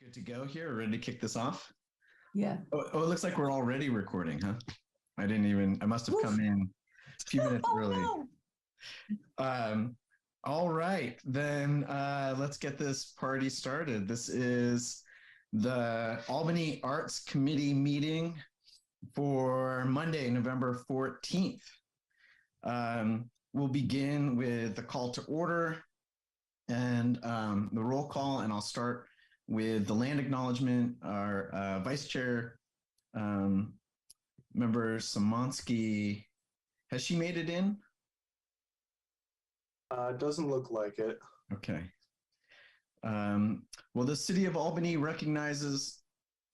Good to go here. Ready to kick this off? Yeah. Oh, it looks like we're already recording, huh? I must have come in a few minutes early. No. All right, then let's get this party started. This is the Albany Arts Committee meeting for Monday, November 14th. We'll begin with the call to order and the roll call, and I'll start with the land acknowledgement. Our Vice Chair, Member Szymanski, has she made it in? Doesn't look like it. Okay. Well, the City of Albany recognizes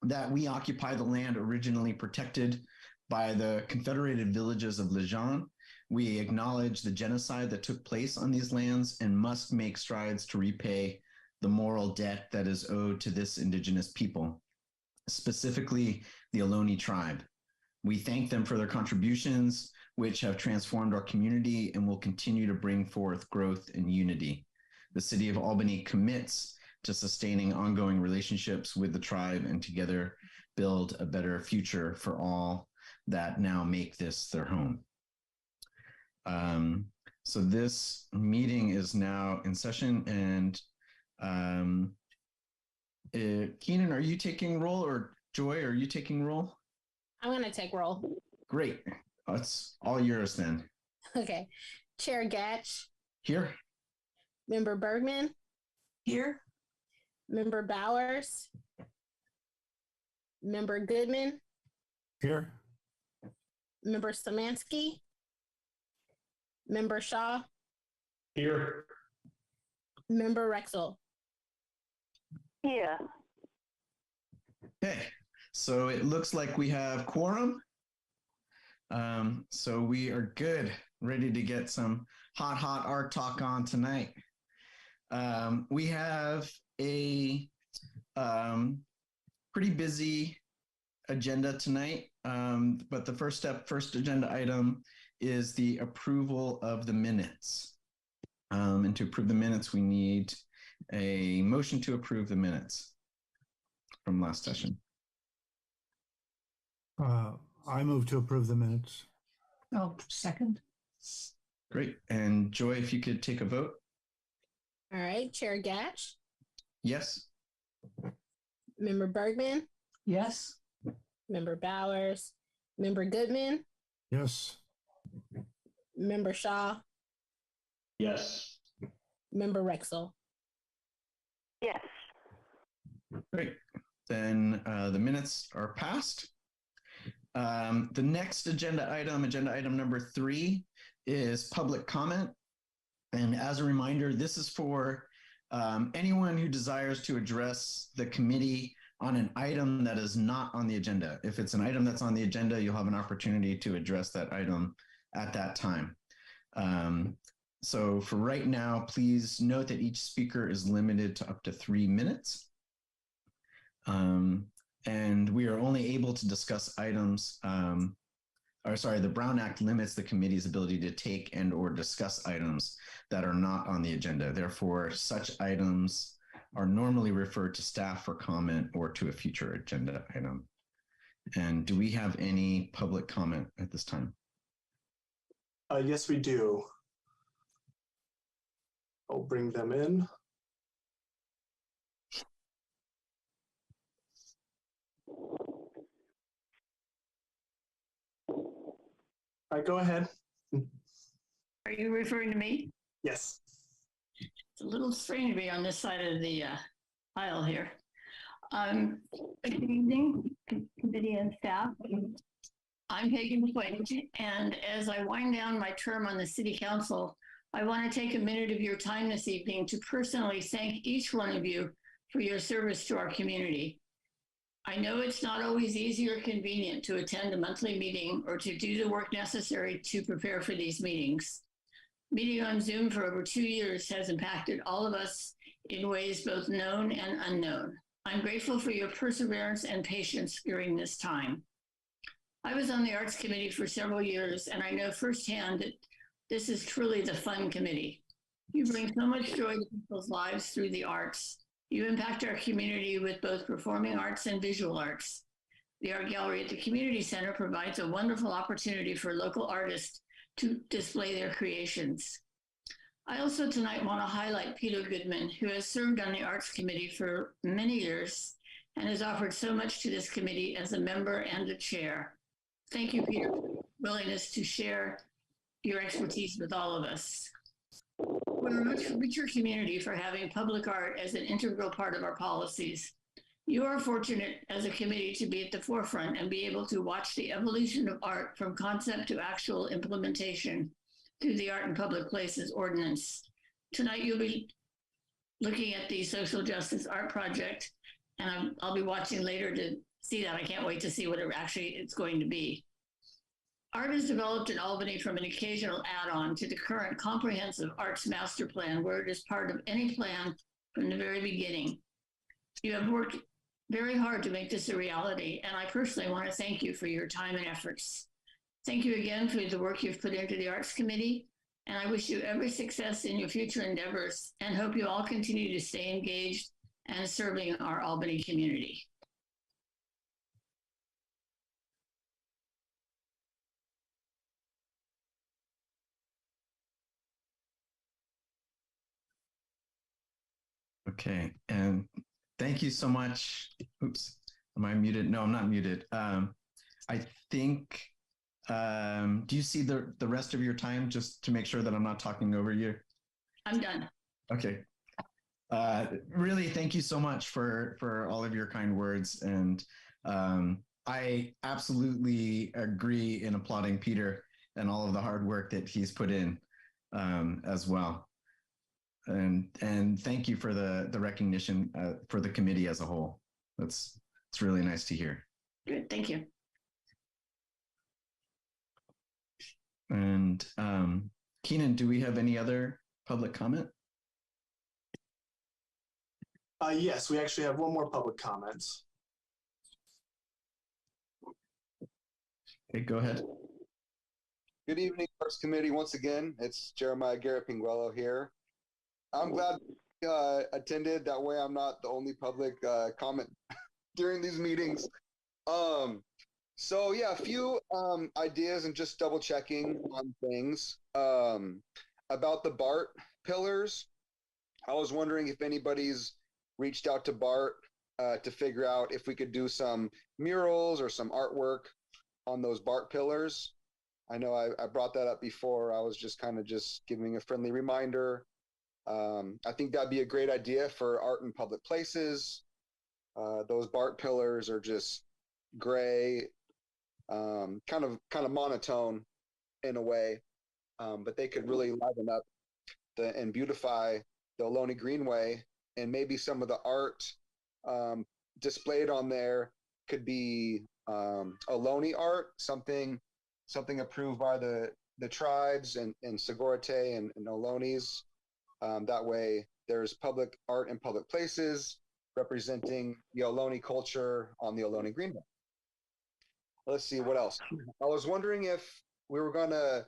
that we occupy the land originally protected by the Confederated Villages of Lejeune. We acknowledge the genocide that took place on these lands and must make strides to repay the moral debt that is owed to this indigenous people, specifically the Ohlone tribe. We thank them for their contributions, which have transformed our community and will continue to bring forth growth and unity. The City of Albany commits to sustaining ongoing relationships with the tribe and together build a better future for all that now make this their home. So this meeting is now in session, and Keenan, are you taking roll, or Joy, are you taking roll? I'm going to take roll. Great. It's all yours then. Okay. Chair Gatch. Here. Member Bergman. Here. Member Bowers. Member Goodman. Here. Member Szymanski. Member Shaw. Here. Member Rexel. Here. Okay. So it looks like we have quorum. So we are good, ready to get some hot art talk on tonight. We have a pretty busy agenda tonight, but the first agenda item is the approval of the minutes. And to approve the minutes, we need a motion to approve the minutes from last session. I move to approve the minutes. Oh, second. Great. And Joy, if you could take a vote. All right. Chair Gatch. Yes. Member Bergman. Yes. Member Bowers. Member Goodman. Yes. Member Shaw. Yes. Member Rexel. Yes. Great. Then the minutes are passed. The next agenda item number 3, is public comment. And as a reminder, this is for anyone who desires to address the committee on an item that is not on the agenda. If it's an item that's on the agenda, you'll have an opportunity to address that item at that time. So for right now, please note that each speaker is limited to up to 3 minutes. And we are only able to discuss items, the Brown Act limits the committee's ability to take and or discuss items that are not on the agenda. Therefore, such items are normally referred to staff for comment or to a future agenda item. And do we have any public comment at this time? Yes, we do. I'll bring them in. All right, go ahead. Are you referring to me? Yes. It's a little strange to be on this side of the aisle here. Good evening, committee and staff. I'm Hagen McQuaid, and as I wind down my term on the City Council, I want to take a minute of your time this evening to personally thank each one of you for your service to our community. I know it's not always easy or convenient to attend a monthly meeting or to do the work necessary to prepare for these meetings. Meeting on Zoom for over 2 years has impacted all of us in ways both known and unknown. I'm grateful for your perseverance and patience during this time. I was on the Arts Committee for several years, and I know firsthand that this is truly the fun committee. You bring so much joy to people's lives through the arts. You impact our community with both performing arts and visual arts. The art gallery at the community center provides a wonderful opportunity for local artists to display their creations. I also tonight want to highlight Peter Goodman, who has served on the Arts Committee for many years and has offered so much to this committee as a member and a chair. Thank you, Peter, for your willingness to share your expertise with all of us. We're a much richer community for having public art as an integral part of our policies. You are fortunate as a committee to be at the forefront and be able to watch the evolution of art from concept to actual implementation through the Art in Public Places Ordinance. Tonight, you'll be looking at the Social Justice Art Project, and I'll be watching later to see that. I can't wait to see what it's going to be. Art is developed in Albany from an occasional add-on to the current comprehensive arts master plan, where it is part of any plan from the very beginning. You have worked very hard to make this a reality, and I personally want to thank you for your time and efforts. Thank you again for the work you've put into the Arts Committee, and I wish you every success in your future endeavors and hope you all continue to stay engaged and serving our Albany community. Okay, and thank you so much. Oops, am I muted? No, I'm not muted. I think, do you see the rest of your time just to make sure that I'm not talking over you? I'm done. Okay. Really, thank you so much for all of your kind words. And I absolutely agree in applauding Peter and all of the hard work that he's put in as well. And thank you for the recognition for the committee as a whole. It's really nice to hear. Good, thank you. And Keenan, do we have any other public comment? Yes, we actually have one more public comment. Okay, go ahead. Good evening, Parks Committee. Once again, it's Jeremiah Garrett Pinguello here. I'm glad attended. That way I'm not the only public comment during these meetings. So yeah, a few ideas and just double checking on things. About the BART pillars, I was wondering if anybody's reached out to BART to figure out if we could do some murals or some artwork on those BART pillars. I know I brought that up before. I was just kind of just giving a friendly reminder. I think that'd be a great idea for art in public places. Those BART pillars are just gray, kind of monotone in a way, but they could really liven up and beautify the Ohlone Greenway, and maybe some of the art displayed on there could be Ohlone art, something approved by the tribes and Segorite and Ohlones. That way there's public art in public places representing the Ohlone culture on the Ohlone Greenway. Let's see, what else? I was wondering if we were going to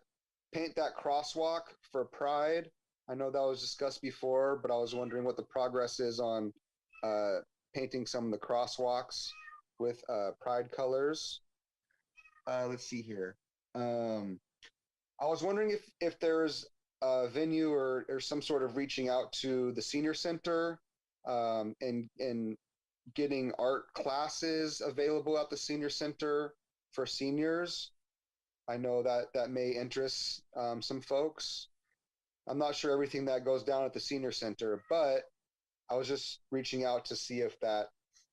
paint that crosswalk for Pride. I know that was discussed before, but I was wondering what the progress is on painting some of the crosswalks with Pride colors. Let's see here. I was wondering if there's a venue or some sort of reaching out to the senior center and getting art classes available at the senior center for seniors. I know that may interest some folks. I'm not sure everything that goes down at the senior center, but I was just reaching out to see if that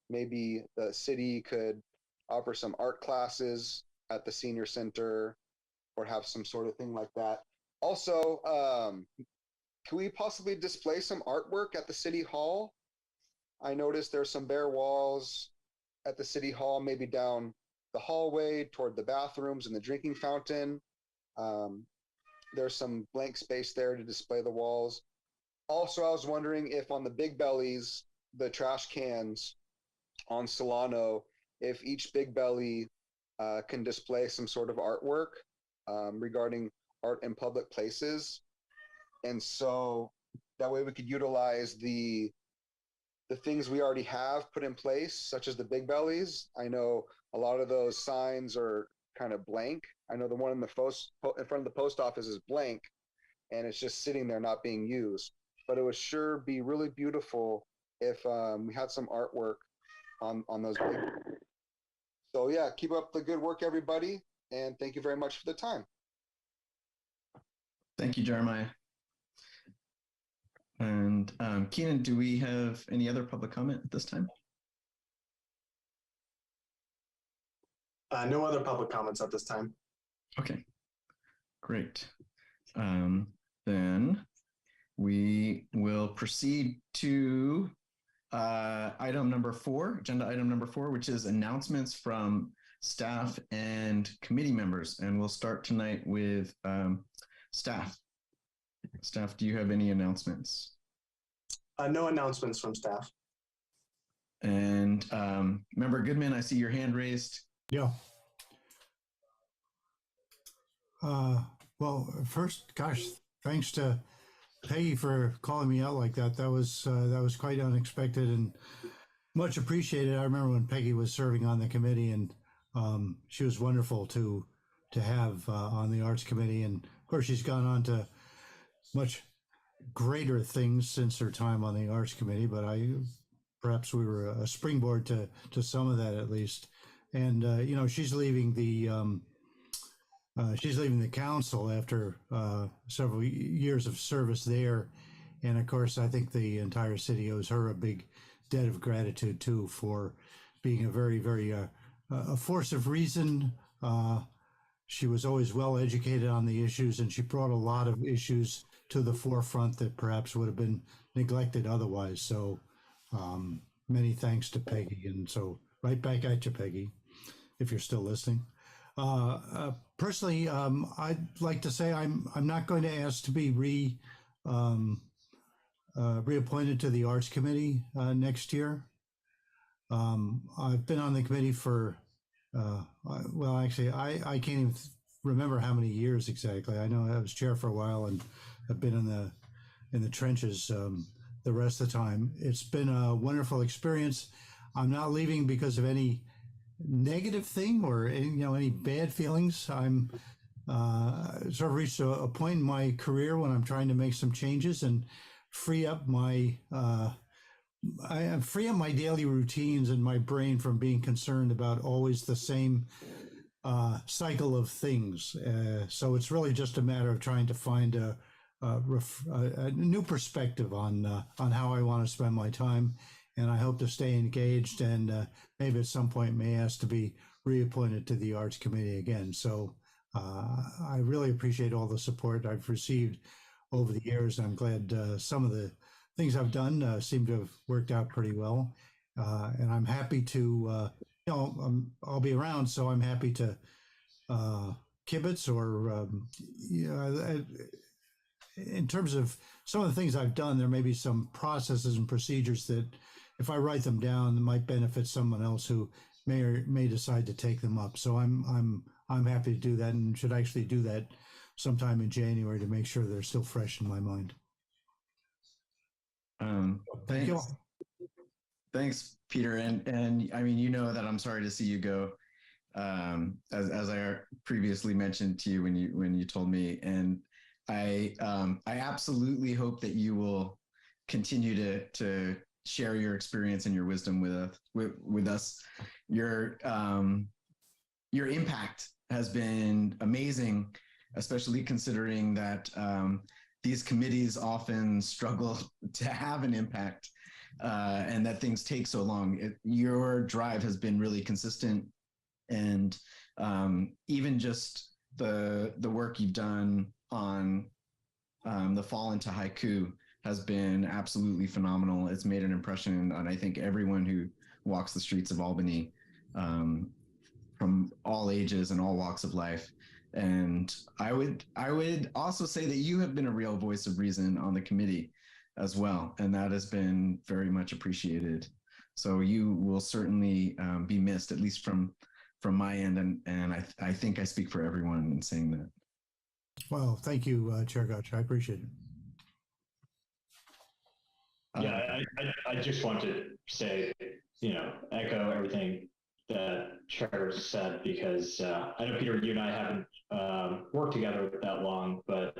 maybe the city could offer some art classes at the senior center or have some sort of thing like that. Also, can we possibly display some artwork at the city hall? I noticed there's some bare walls at the city hall, maybe down the hallway toward the bathrooms and the drinking fountain. There's some blank space there to display the walls. Also, I was wondering if on the big bellies, the trash cans on Solano, if each big belly can display some sort of artwork regarding art in public places. And so that way we could utilize the the things we already have put in place, such as the big bellies. I know a lot of those signs are kind of blank. I know the one in the in front of the post office is blank, and it's just sitting there not being used. But it would sure be really beautiful if we had some artwork on those big. So yeah, keep up the good work, everybody, and thank you very much for the time. Thank you, Jeremiah. And Keenan, do we have any other public comment at this time? No other public comments at this time. Okay, great. Then we will proceed to item number 4, agenda item number 4, which is announcements from staff and committee members. And we'll start tonight with staff. Staff, do you have any announcements? No announcements from staff. And Member Goodman, I see your hand raised. Yeah. Well, first, gosh, thanks to Peggy for calling me out like that. That was quite unexpected and much appreciated. I remember when Peggy was serving on the committee, and she was wonderful to have on the arts committee. And of course, she's gone on to much greater things since her time on the arts committee. But perhaps we were a springboard to some of that at least. And you know, she's leaving the council after several years of service there. And of course, I think the entire city owes her a big debt of gratitude too for being a very, very a force of reason. She was always well educated on the issues, and she brought a lot of issues to the forefront that perhaps would have been neglected otherwise. So many thanks to Peggy. And so right back at you, Peggy, if you're still listening. Personally, I'd like to say I'm not going to ask to be reappointed to the Arts Committee next year. I've been on the committee for, well, actually, I can't even remember how many years exactly. I know I was chair for a while, and I've been in the trenches the rest of the time. It's been a wonderful experience. I'm not leaving because of any negative thing or any bad feelings. I'm sort of reached a point in my career when I'm trying to make some changes and free up my daily routines and my brain from being concerned about always the same cycle of things. So it's really just a matter of trying to find a new perspective on how I want to spend my time. And I hope to stay engaged, and maybe at some point may ask to be reappointed to the Arts Committee again. So I really appreciate all the support I've received over the years. I'm glad some of the things I've done seem to have worked out pretty well. And I'm happy to, I'll be around, so I'm happy to kibitz or, in terms of some of the things I've done, there may be some processes and procedures that if I write them down, might benefit someone else who may decide to take them up. So I'm happy to do that, and should actually do that sometime in January to make sure they're still fresh in my mind. Thanks. you. Thanks, Peter. And I mean, you know that I'm sorry to see you go, as I previously mentioned to you when you told me. And I absolutely hope that you will continue to share your experience and your wisdom with us. Your impact has been amazing, especially considering that these committees often struggle to have an impact, and that things take so long. Your drive has been really consistent, and even just the work you've done on the Fall into Haiku has been absolutely phenomenal. It's made an impression on, I think, everyone who walks the streets of Albany, from all ages and all walks of life. And I would also say that you have been a real voice of reason on the committee as well, and that has been very much appreciated. So you will certainly be missed, at least from my end, and I think I speak for everyone in saying that. Well, thank you, Chair Gotcha. I appreciate it. I just want to say, echo everything that Trevor said, because I know, Peter, you and I haven't worked together that long, but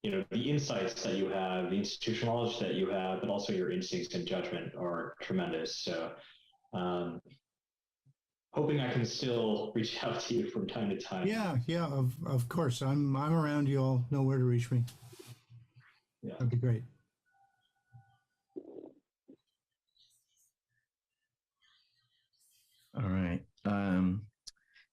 the insights that you have, the institutional knowledge that you have, but also your instincts and judgment are tremendous. So hoping I can still reach out to you from time to time. Yeah, of course. I'm around. You all know where to reach me. Yeah. That'd be great. All right.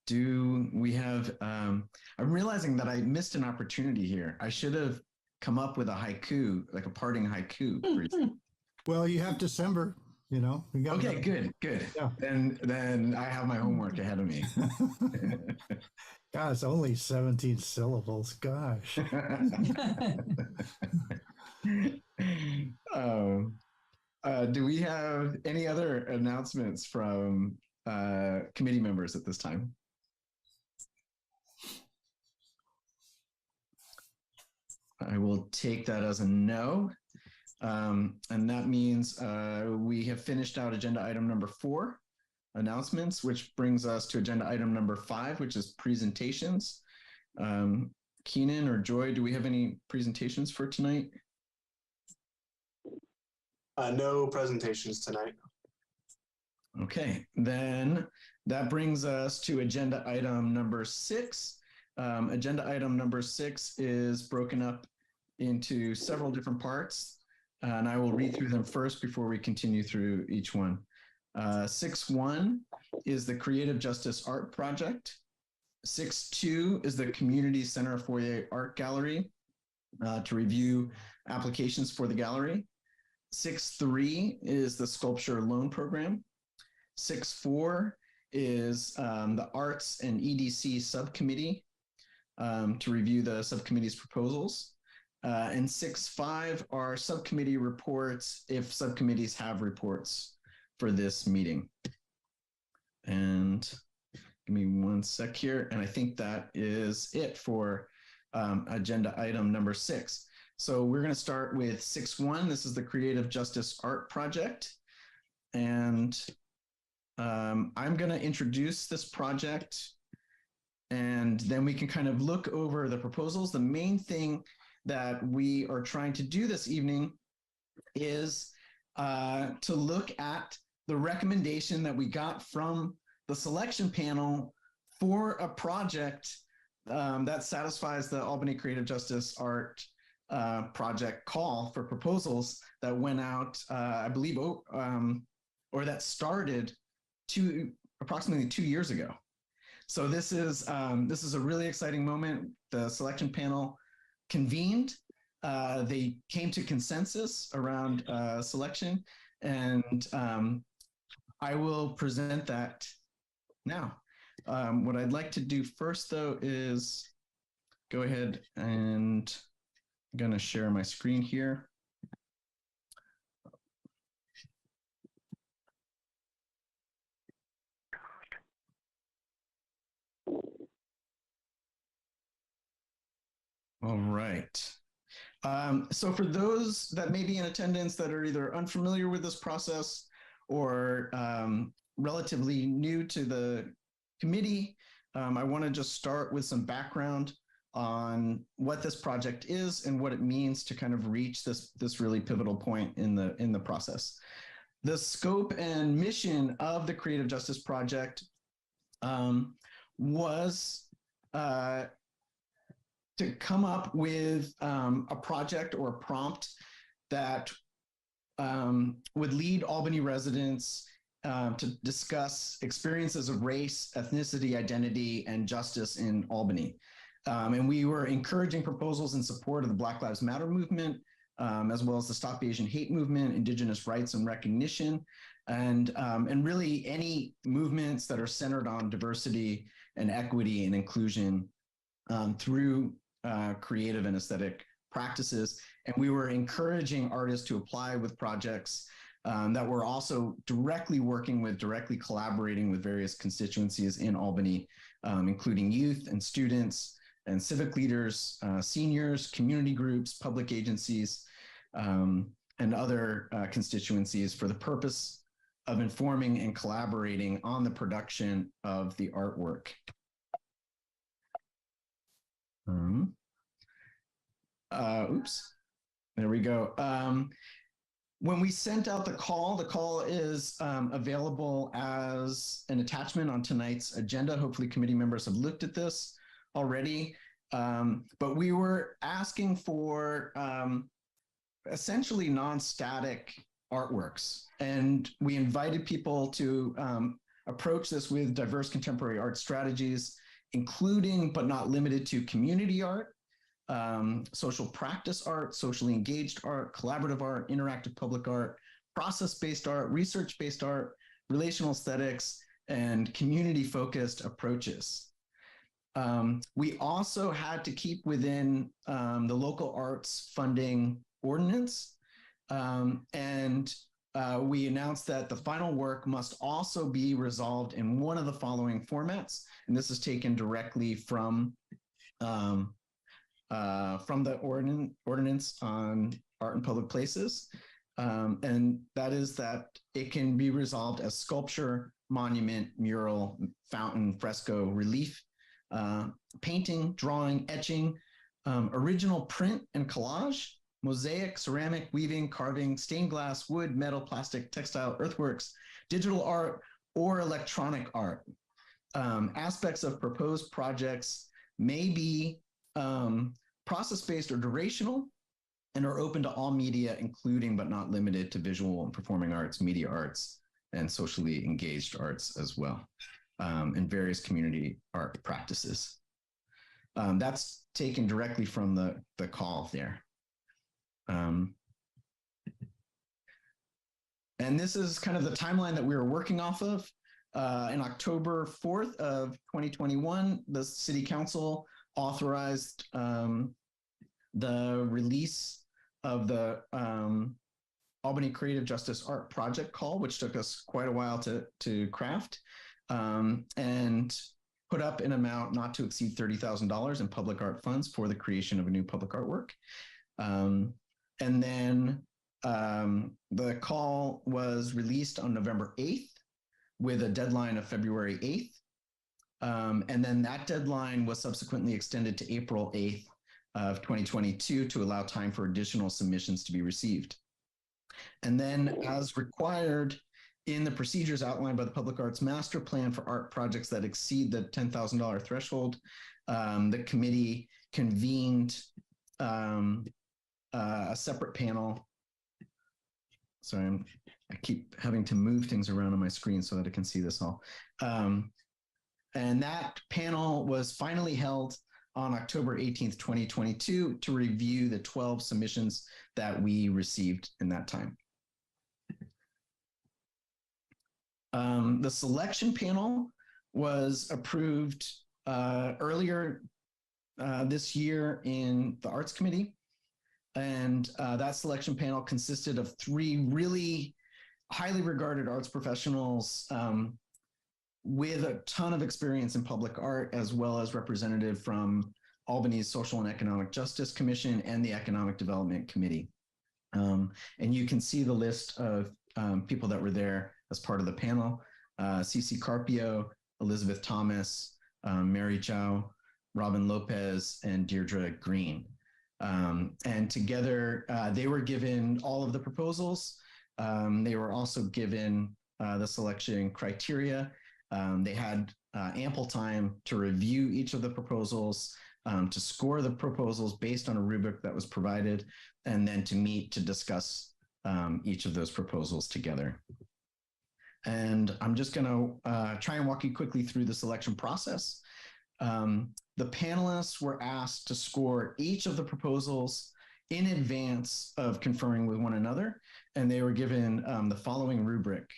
Do we have, I'm realizing that I missed an opportunity here. I should have come up with a haiku, like a parting haiku. For you. Well, you have December, we got Okay, good. Yeah. Then I have my homework ahead of me. God, it's only 17 syllables. Gosh. Do we have any other announcements from committee members at this time? I will take that as a no. And that means we have finished out agenda item number 4, announcements, which brings us to agenda item number 5, which is presentations. Keenan or Joy, do we have any presentations for tonight? No presentations tonight. Okay, then that brings us to agenda item number 6. Agenda item number 6 is broken up into several different parts, and I will read through them first before we continue through each one. 6.1 is the Creative Justice Art Project. 6.2 is the Community Center Foyer Art Gallery to review applications for the gallery. 6.3 is the Sculpture Loan Program. 6.4 is the Arts and EDC Subcommittee to review the subcommittee's proposals. And 6.5 are subcommittee reports if subcommittees have reports for this meeting. And give me one sec here. And I think that is it for agenda item number 6. So we're going to start with 6.1. This is the Creative Justice Art Project. And I'm going to introduce this project, and then we can kind of look over the proposals. The main thing that we are trying to do this evening is to look at the recommendation that we got from the selection panel for a project that satisfies the Albany Creative Justice Art project call for proposals that went out, I believe, or that started approximately 2 years ago. So this is a really exciting moment. The selection panel convened. They came to consensus around selection, and I will present that now. What I'd like to do first, though, is go ahead and I'm going to share my screen here. All right. So for those that may be in attendance that are either unfamiliar with this process or relatively new to the committee, I want to just start with some background on what this project is and what it means to kind of reach this really pivotal point in the process. The scope and mission of the Creative Justice Project was to come up with a project or a prompt that would lead Albany residents to discuss experiences of race, ethnicity, identity, and justice in Albany. And we were encouraging proposals in support of the Black Lives Matter movement, as well as the Stop Asian Hate movement, Indigenous rights and recognition, and really any movements that are centered on diversity and equity and inclusion through creative and aesthetic practices. And we were encouraging artists to apply with projects that were also directly collaborating with various constituencies in Albany, including youth and students and civic leaders, seniors, community groups, public agencies, and other constituencies for the purpose of informing and collaborating on the production of the artwork. Oops, there we go. When we sent out the call is available as an attachment on tonight's agenda. Hopefully committee members have looked at this already. But we were asking for essentially non-static artworks. And we invited people to approach this with diverse contemporary art strategies, including but not limited to community art, social practice art, socially engaged art, collaborative art, interactive public art, process-based art, research-based art, relational aesthetics, and community-focused approaches. We also had to keep within the local arts funding ordinance, and we announced that the final work must also be resolved in one of the following formats, and this is taken directly from the ordinance on art in public places, and that is that it can be resolved as sculpture, monument, mural, fountain, fresco, relief, painting, drawing, etching, original print and collage, mosaic, ceramic, weaving, carving, stained glass, wood, metal, plastic, textile, earthworks, digital art, or electronic art. Aspects of proposed projects may be process-based or durational, and are open to all media, including but not limited to visual and performing arts, media arts, and socially engaged arts as well, and various community art practices. That's taken directly from the call there. And this is kind of the timeline that we were working off of. In October 4th of 2021, the City Council authorized the release of the Albany Creative Justice Art Project call, which took us quite a while to craft, and put up an amount not to exceed $30,000 in public art funds for the creation of a new public artwork. And then the call was released on November 8th with a deadline of February 8th. And then that deadline was subsequently extended to April 8th of 2022 to allow time for additional submissions to be received. And then as required in the procedures outlined by the Public Arts Master Plan for art projects that exceed the $10,000 threshold, the committee convened a separate panel. Sorry, I keep having to move things around on my screen so that I can see this all. And that panel was finally held on October 18th, 2022 to review the 12 submissions that we received in that time. The selection panel was approved earlier this year in the Arts Committee. And that selection panel consisted of 3 really highly regarded arts professionals with a ton of experience in public art, as well as representative from Albany's Social and Economic Justice Commission and the Economic Development Committee. And you can see the list of people that were there as part of the panel: Cece Carpio, Elizabeth Thomas, Mary Chow, Robin Lopez, and Deirdre Green. And together, they were given all of the proposals. They were also given the selection criteria. They had ample time to review each of the proposals, to score the proposals based on a rubric that was provided, and then to meet to discuss each of those proposals together. And I'm just going to try and walk you quickly through the selection process. The panelists were asked to score each of the proposals in advance of conferring with one another, and they were given the following rubric.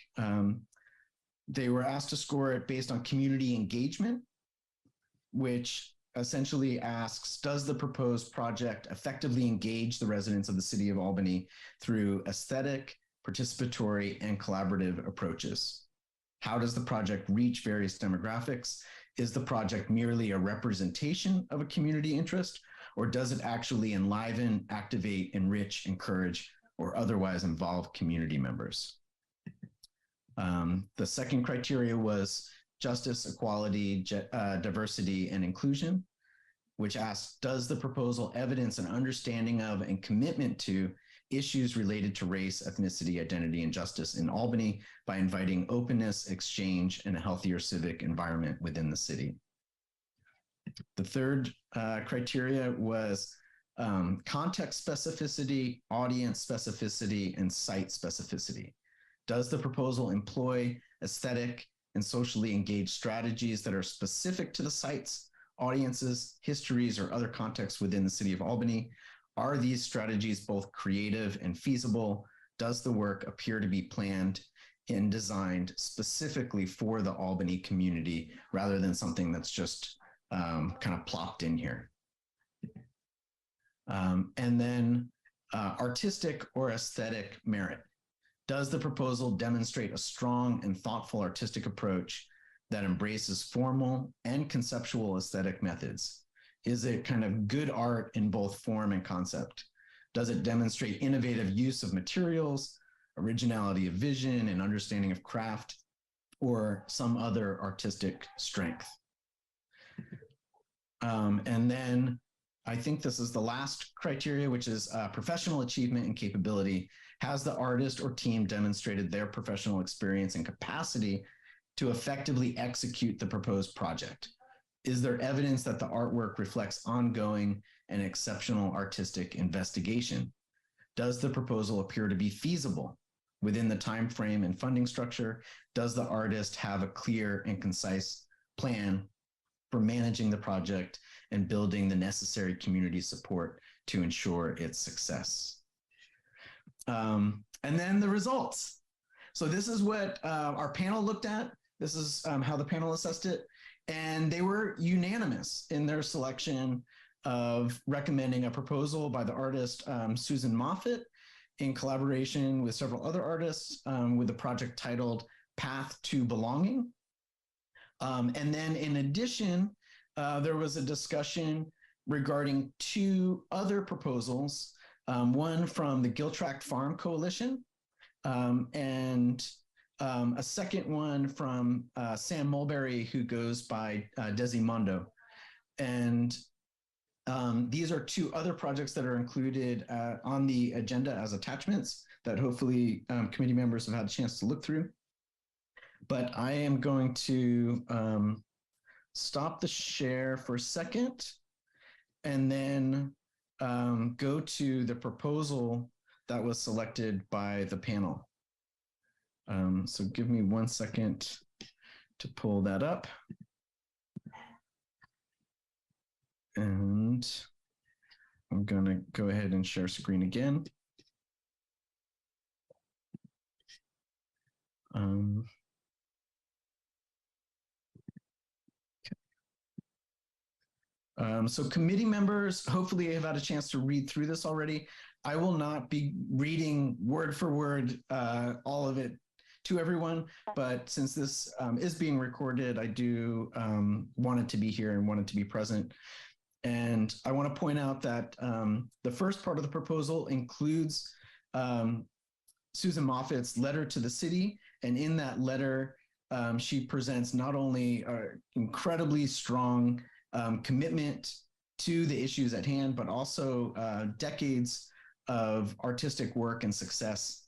They were asked to score it based on community engagement, which essentially asks, does the proposed project effectively engage the residents of the city of Albany through aesthetic, participatory, and collaborative approaches? How does the project reach various demographics? Is the project merely a representation of a community interest, or does it actually enliven, activate, enrich, encourage, or otherwise involve community members. The second criteria was justice, equality, diversity, and inclusion, which asks, does the proposal evidence an understanding of and commitment to issues related to race, ethnicity, identity, and justice in Albany by inviting openness, exchange, and a healthier civic environment within the city? The third criteria was context specificity, audience specificity, and site specificity. Does the proposal employ aesthetic and socially engaged strategies that are specific to the sites, audiences, histories, or other contexts within the city of Albany? Are these strategies both creative and feasible? Does the work appear to be planned and designed specifically for the Albany community rather than something that's just kind of plopped in here? And then artistic or aesthetic merit. Does the proposal demonstrate a strong and thoughtful artistic approach that embraces formal and conceptual aesthetic methods? Is it kind of good art in both form and concept? Does it demonstrate innovative use of materials, originality of vision, and understanding of craft, or some other artistic strength? And then I think this is the last criteria, which is professional achievement and capability. Has the artist or team demonstrated their professional experience and capacity to effectively execute the proposed project? Is there evidence that the artwork reflects ongoing and exceptional artistic investigation? Does the proposal appear to be feasible within the time frame and funding structure? Does the artist have a clear and concise plan for managing the project and building the necessary community support to ensure its success? And then the results. So this is what our panel looked at. This is how the panel assessed it. And they were unanimous in their selection of recommending a proposal by the artist Susan Moffett in collaboration with several other artists with a project titled Path to Belonging. And then in addition, there was a discussion regarding two other proposals, one from the Giltracte Farm Coalition and a second one from Sam Mulberry, who goes by Desimondo. And these are two other projects that are included on the agenda as attachments that hopefully committee members have had a chance to look through. But I am going to stop the share for a second and then go to the proposal that was selected by the panel. So give me 1 second to pull that up. And I'm going to go ahead and share screen again. So committee members hopefully have had a chance to read through this already. I will not be reading word for word all of it to everyone, but since this is being recorded, I do want it to be here and want it to be present. And I want to point out that the first part of the proposal includes Susan Moffett's letter to the city. And in that letter, she presents not only an incredibly strong commitment to the issues at hand, but also decades of artistic work and success,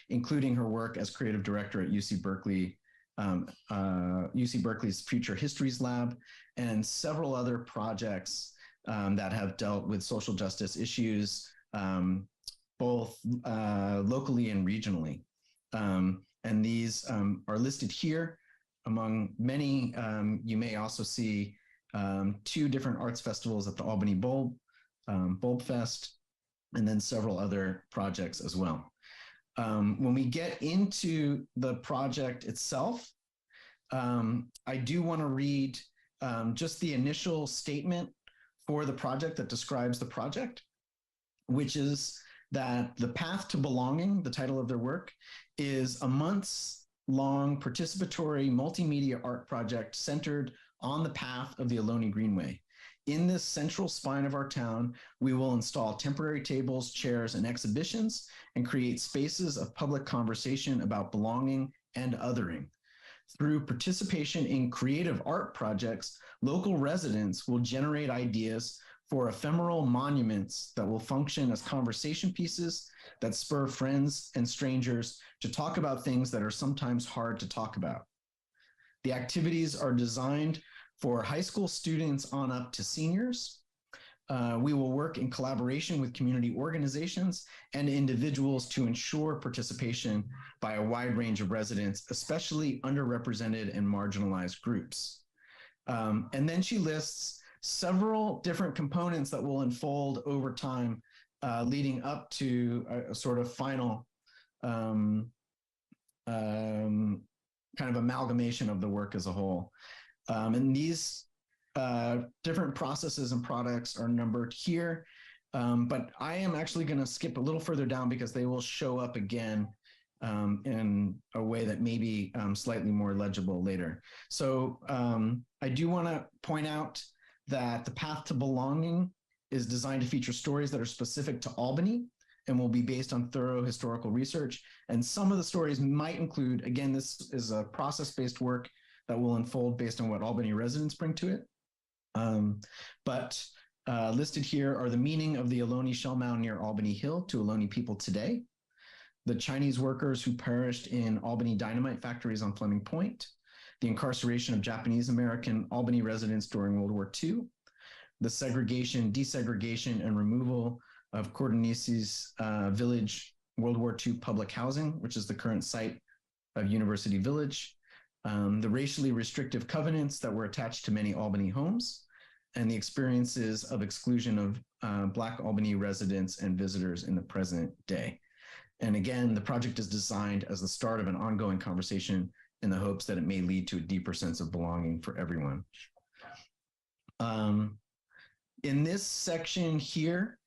including her work as creative director at UC Berkeley, UC Berkeley's Future Histories Lab, and several other projects that have dealt with social justice issues, both locally and regionally. And these are listed here. Among many, you may also see two different arts festivals at the Albany Bulb Fest, and then several other projects as well. When we get into the project itself, I do want to read just the initial statement for the project that describes the project, which is that the Path to Belonging, the title of their work, is a months-long participatory multimedia art project centered on the path of the Ohlone Greenway. In this central spine of our town, we will install temporary tables, chairs, and exhibitions and create spaces of public conversation about belonging and othering. Through participation in creative art projects, local residents will generate ideas for ephemeral monuments that will function as conversation pieces that spur friends and strangers to talk about things that are sometimes hard to talk about. The activities are designed for high school students on up to seniors. We will work in collaboration with community organizations and individuals to ensure participation by a wide range of residents, especially underrepresented and marginalized groups. And then she lists several different components that will unfold over time, leading up to a sort of final kind of amalgamation of the work as a whole. And these different processes and products are numbered here, but I am actually going to skip a little further down because they will show up again in a way that may be slightly more legible later. So I do want to point out that the Path to Belonging is designed to feature stories that are specific to Albany and will be based on thorough historical research. And some of the stories might include, again, this is a process-based work that will unfold based on what Albany residents bring to it. But listed here are the meaning of the Ohlone shell mound near Albany Hill to Ohlone people today, the Chinese workers who perished in Albany dynamite factories on Fleming Point, the incarceration of Japanese American Albany residents during World War II, the segregation, desegregation, and removal of Cordonices Village World War II public housing, which is the current site of University Village, the racially restrictive covenants that were attached to many Albany homes, and the experiences of exclusion of Black Albany residents and visitors in the present day. And again, the project is designed as the start of an ongoing conversation in the hopes that it may lead to a deeper sense of belonging for everyone. In this section here,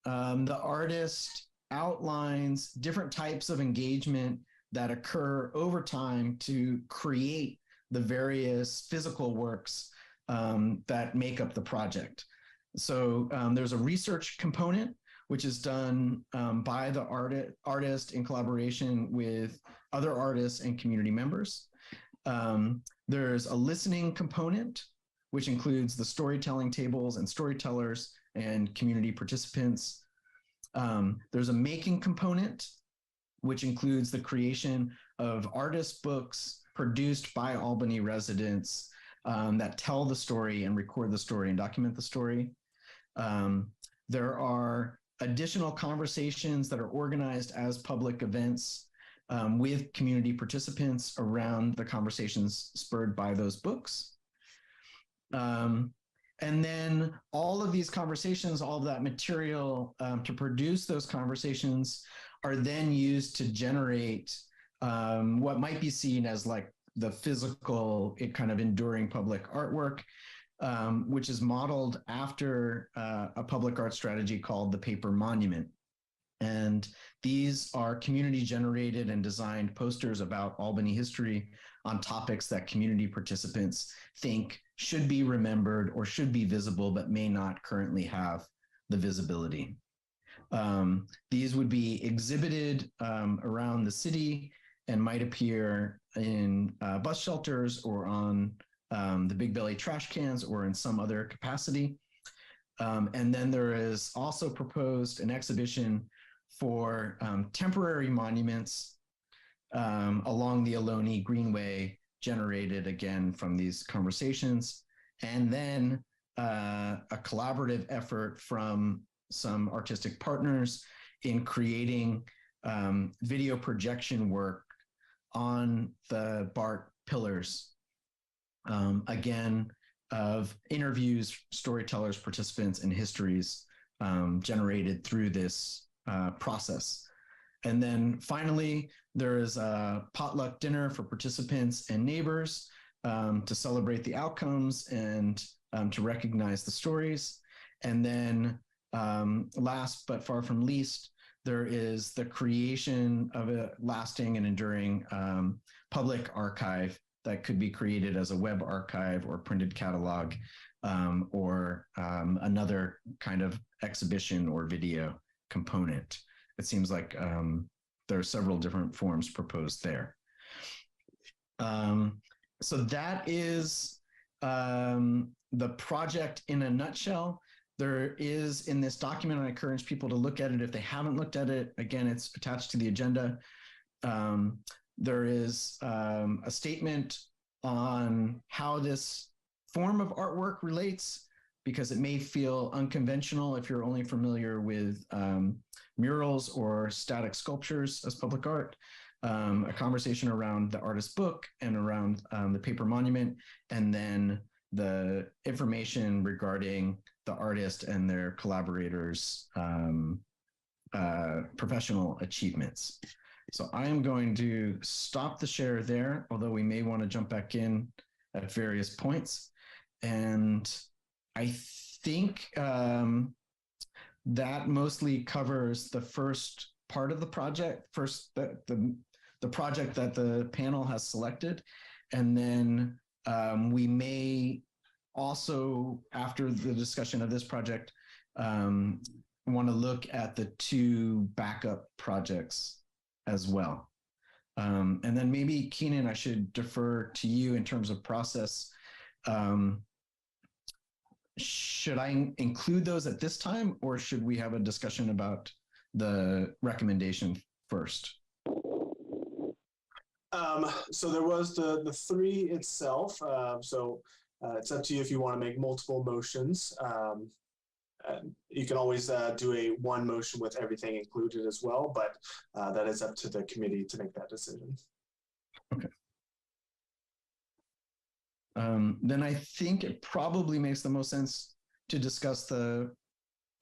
the artist outlines different types of engagement that occur over time to create the various physical works that make up the project. So there's a research component, which is done by the artist in collaboration with other artists and community members. There's a listening component, which includes the storytelling tables and storytellers and community participants. There's a making component, which includes the creation of artist books produced by Albany residents that tell the story and record the story and document the story. There are additional conversations that are organized as public events with community participants around the conversations spurred by those books. And then all of these conversations, all of that material to produce those conversations are then used to generate what might be seen as like the physical, kind of enduring public artwork, which is modeled after a public art strategy called the Paper Monument. And these are community generated and designed posters about Albany history on topics that community participants think should be remembered or should be visible, but may not currently have the visibility. These would be exhibited around the city and might appear in bus shelters or on the Big Belly trash cans or in some other capacity. And then there is also proposed an exhibition for temporary monuments along the Ohlone Greenway, generated again from these conversations, and then a collaborative effort from some artistic partners in creating video projection work on the BART pillars, again, of interviews, storytellers, participants, and histories generated through this process. And then finally, there is a potluck dinner for participants and neighbors to celebrate the outcomes and to recognize the stories. And then last but far from least, there is the creation of a lasting and enduring public archive that could be created as a web archive or printed catalog, or another kind of exhibition or video component. It seems like there are several different forms proposed there. So that is the project in a nutshell. There is in this document, I encourage people to look at it if they haven't looked at it. Again, it's attached to the agenda. There is a statement on how this form of artwork relates, because it may feel unconventional if you're only familiar with murals or static sculptures as public art. A conversation around the artist's book and around the paper monument, and then the information regarding the artist and their collaborators' professional achievements. So I am going to stop the share there, although we may want to jump back in at various points. And I think that mostly covers the first part of the project, the project that the panel has selected. And then we may also, after the discussion of this project, want to look at the two backup projects as well. And then maybe, Keenan, I should defer to you in terms of process. Should I include those at this time, or should we have a discussion about the recommendation first? So there was the three itself. So it's up to you if you want to make multiple motions. You can always do a one motion with everything included as well, but that is up to the committee to make that decision. Okay. Then I think it probably makes the most sense to discuss the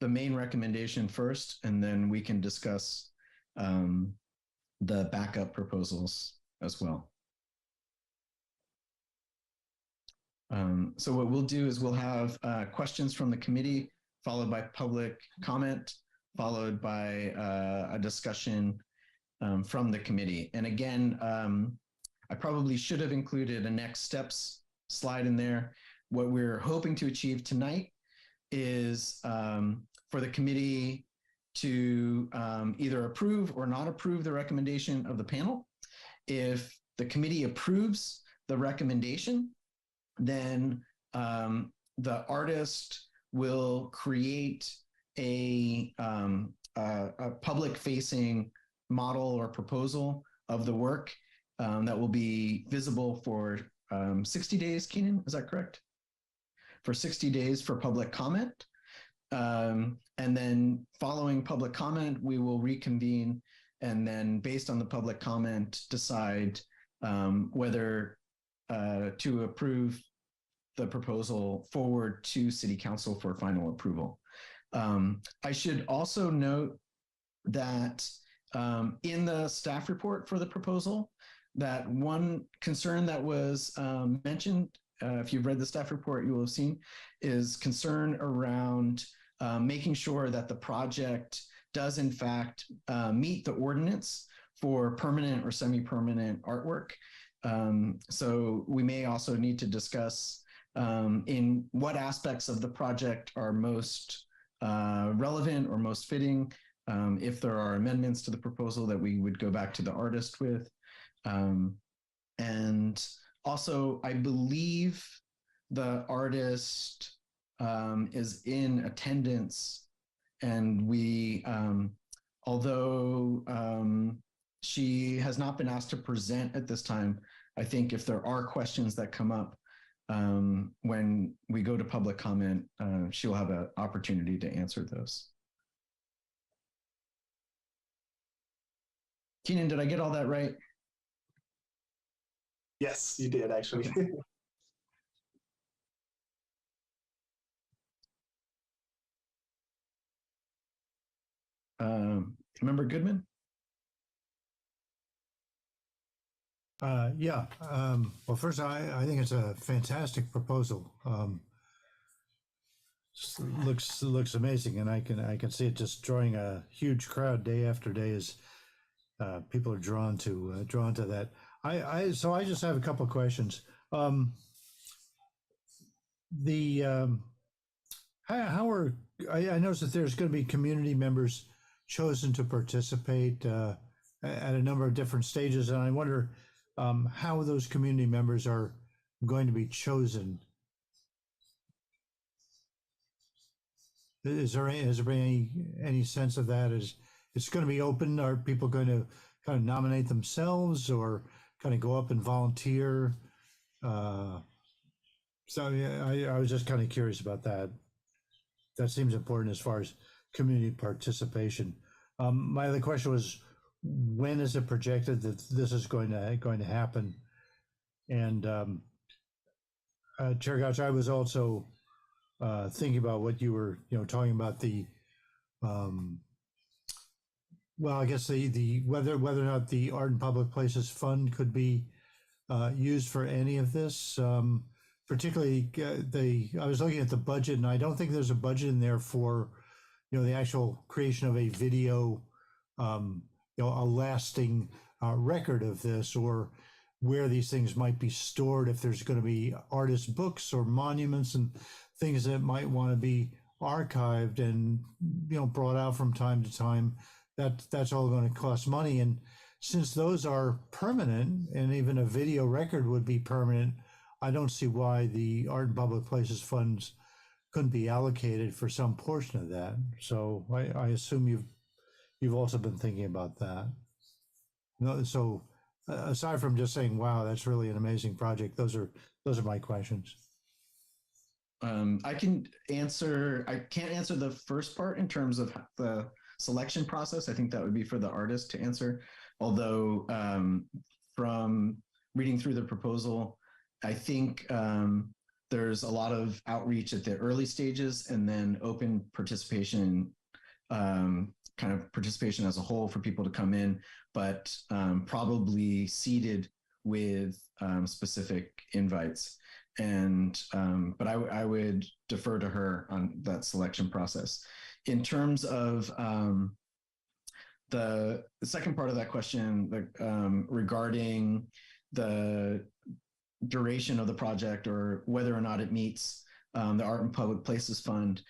main recommendation first, and then we can discuss the backup proposals as well. So what we'll do is we'll have questions from the committee, followed by public comment, followed by a discussion from the committee. And again, I probably should have included a next steps slide in there. What we're hoping to achieve tonight is for the committee to either approve or not approve the recommendation of the panel. If the committee approves the recommendation, then the artist will create a public-facing model or proposal of the work that will be visible for 60 days, Keenan, is that correct? For 60 days for public comment. And then following public comment, we will reconvene, and then based on the public comment, decide whether to approve the proposal forward to City Council for final approval. I should also note that in the staff report for the proposal, that one concern that was mentioned, if you've read the staff report, you will have seen, is concern around making sure that the project does in fact meet the ordinance for permanent or semi-permanent artwork. So we may also need to discuss in what aspects of the project are most relevant or most fitting, if there are amendments to the proposal that we would go back to the artist with. And also, I believe the artist is in attendance, and we, although she has not been asked to present at this time, I think if there are questions that come up when we go to public comment, she will have an opportunity to answer those. Keenan, did I get all that right? Yes, you did actually. Member Goodman? Yeah. Well, first, I think it's a fantastic proposal. Looks amazing, and I can see it just drawing a huge crowd day after day as people are drawn to that. So I just have a couple of questions. How are I noticed that there's going to be community members chosen to participate at a number of different stages, and I wonder how those community members are going to be chosen. Has there been any sense of that? Is it's going to be open? Are people going to kind of nominate themselves or kind of go up and volunteer? So yeah, I was just kind of curious about that. That seems important as far as community participation. My other question was, when is it projected that this is going to happen? And Chair Gouch, I was also thinking about what you were talking about the well, I guess the whether or not the Art and Public Places Fund could be used for any of this. Particularly, I was looking at the budget, and I don't think there's a budget in there for the actual creation of a video, a lasting record of this, or where these things might be stored, if there's going to be artist books or monuments and things that might want to be archived and brought out from time to time. That's all going to cost money, and since those are permanent, and even a video record would be permanent, I don't see why the Art and Public Places funds couldn't be allocated for some portion of that. So I assume you've also been thinking about that. No, so aside from just saying, "Wow, that's really an amazing project," those are my questions. I can answer. I can't answer the first part in terms of the selection process. I think that would be for the artist to answer. Although from reading through the proposal, I think there's a lot of outreach at the early stages and then open participation, kind of participation as a whole for people to come in, but probably seeded with specific invites. And but I would defer to her on that selection process. In terms of the second part of that question, regarding the duration of the project or whether or not it meets the Art and Public Places Fund,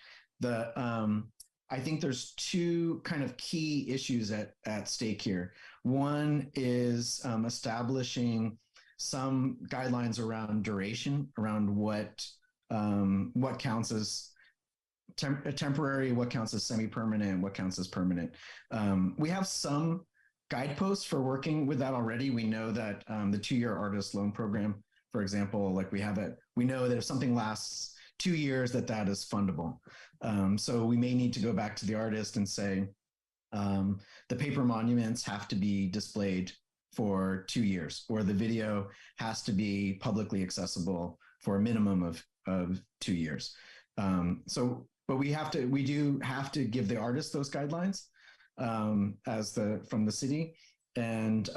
I think there's two kind of key issues at stake here. One is establishing some guidelines around duration, around what counts as temporary, what counts as semi-permanent, what counts as permanent. We have some guideposts for working with that already. We know that the 2-year artist loan program, for example, like we know that if something lasts 2 years, that is fundable. So we may need to go back to the artist and say, the paper monuments have to be displayed for 2 years, or the video has to be publicly accessible for a minimum of 2 years. But we do have to give the artist those guidelines from the city, and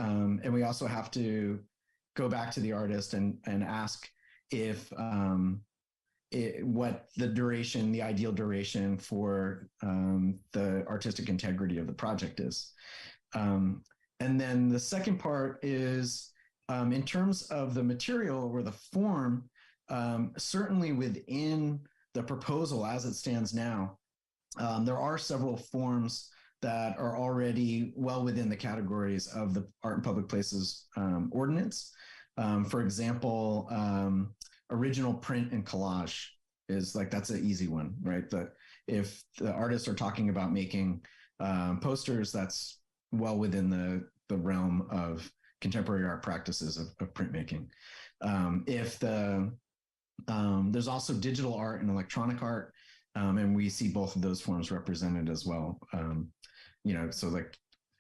we also have to go back to the artist and ask if what the ideal duration for the artistic integrity of the project is. And then the second part is in terms of the material or the form, certainly within the proposal as it stands now, there are several forms that are already well within the categories of the Art and Public Places ordinance. For example, original print and collage is that's an easy one, right? If the artists are talking about making posters, that's well within the realm of contemporary art practices of printmaking. There's also digital art and electronic art, and we see both of those forms represented as well. So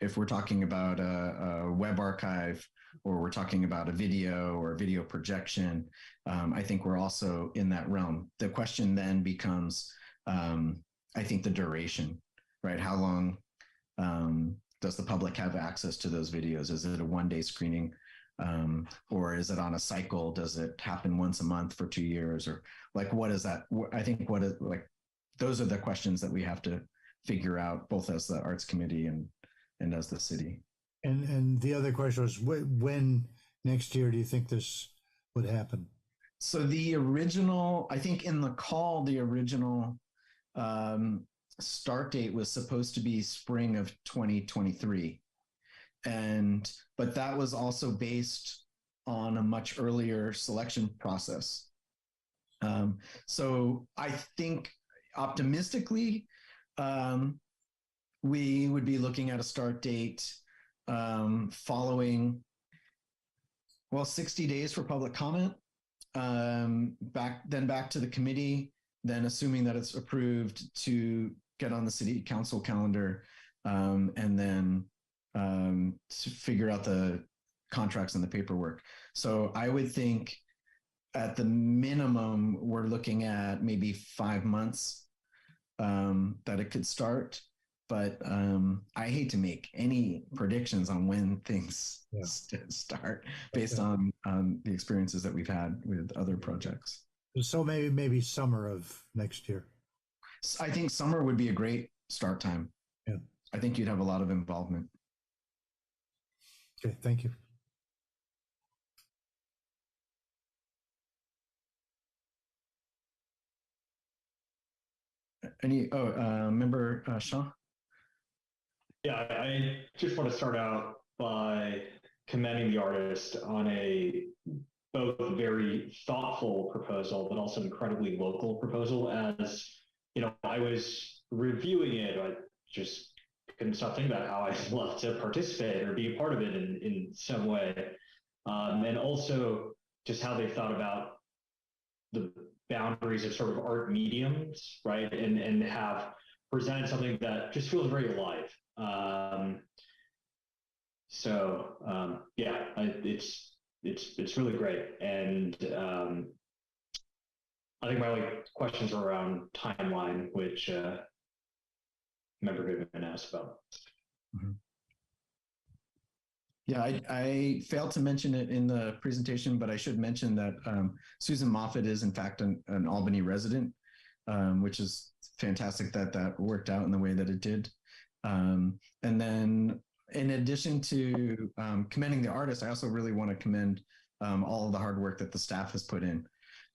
if we're talking about a web archive, or we're talking about a video or a video projection, I think we're also in that realm. The question then becomes, I think, the duration, right? How long does the public have access to those videos? Is it a one-day screening? Or is it on a cycle? Does it happen once a month for 2 years? Or what is that? I think those are the questions that we have to figure out, both as the Arts Committee and as the city. And the other question was, when next year do you think this would happen? So the original, I think in the call, the original start date was supposed to be spring of 2023. But that was also based on a much earlier selection process. So I think optimistically, we would be looking at a start date following, 60 days for public comment, back to the committee, then assuming that it's approved to get on the city council calendar, and then to figure out the contracts and the paperwork. So I would think at the minimum, we're looking at maybe 5 months that it could start. But I hate to make any predictions on when things start based on the experiences that we've had with other projects. So maybe summer of next year. I think summer would be a great start time. Yeah. I think you'd have a lot of involvement. Okay, thank you. Member Shaw? Yeah, I just want to start out by commending the artist on a both very thoughtful proposal, but also incredibly local proposal. As you know, I was reviewing it, I just couldn't stop thinking about how I'd love to participate or be a part of it in some way. And also just how they thought about the boundaries of sort of art mediums, right? And have presented something that just feels very alive. It's really great. And I think my only questions are around timeline, which Member Goodman asked about. Mm-hmm. Yeah, I failed to mention it in the presentation, but I should mention that Susan Moffett is in fact an Albany resident, which is fantastic that worked out in the way that it did. And then in addition to commending the artist, I also really want to commend all of the hard work that the staff has put in.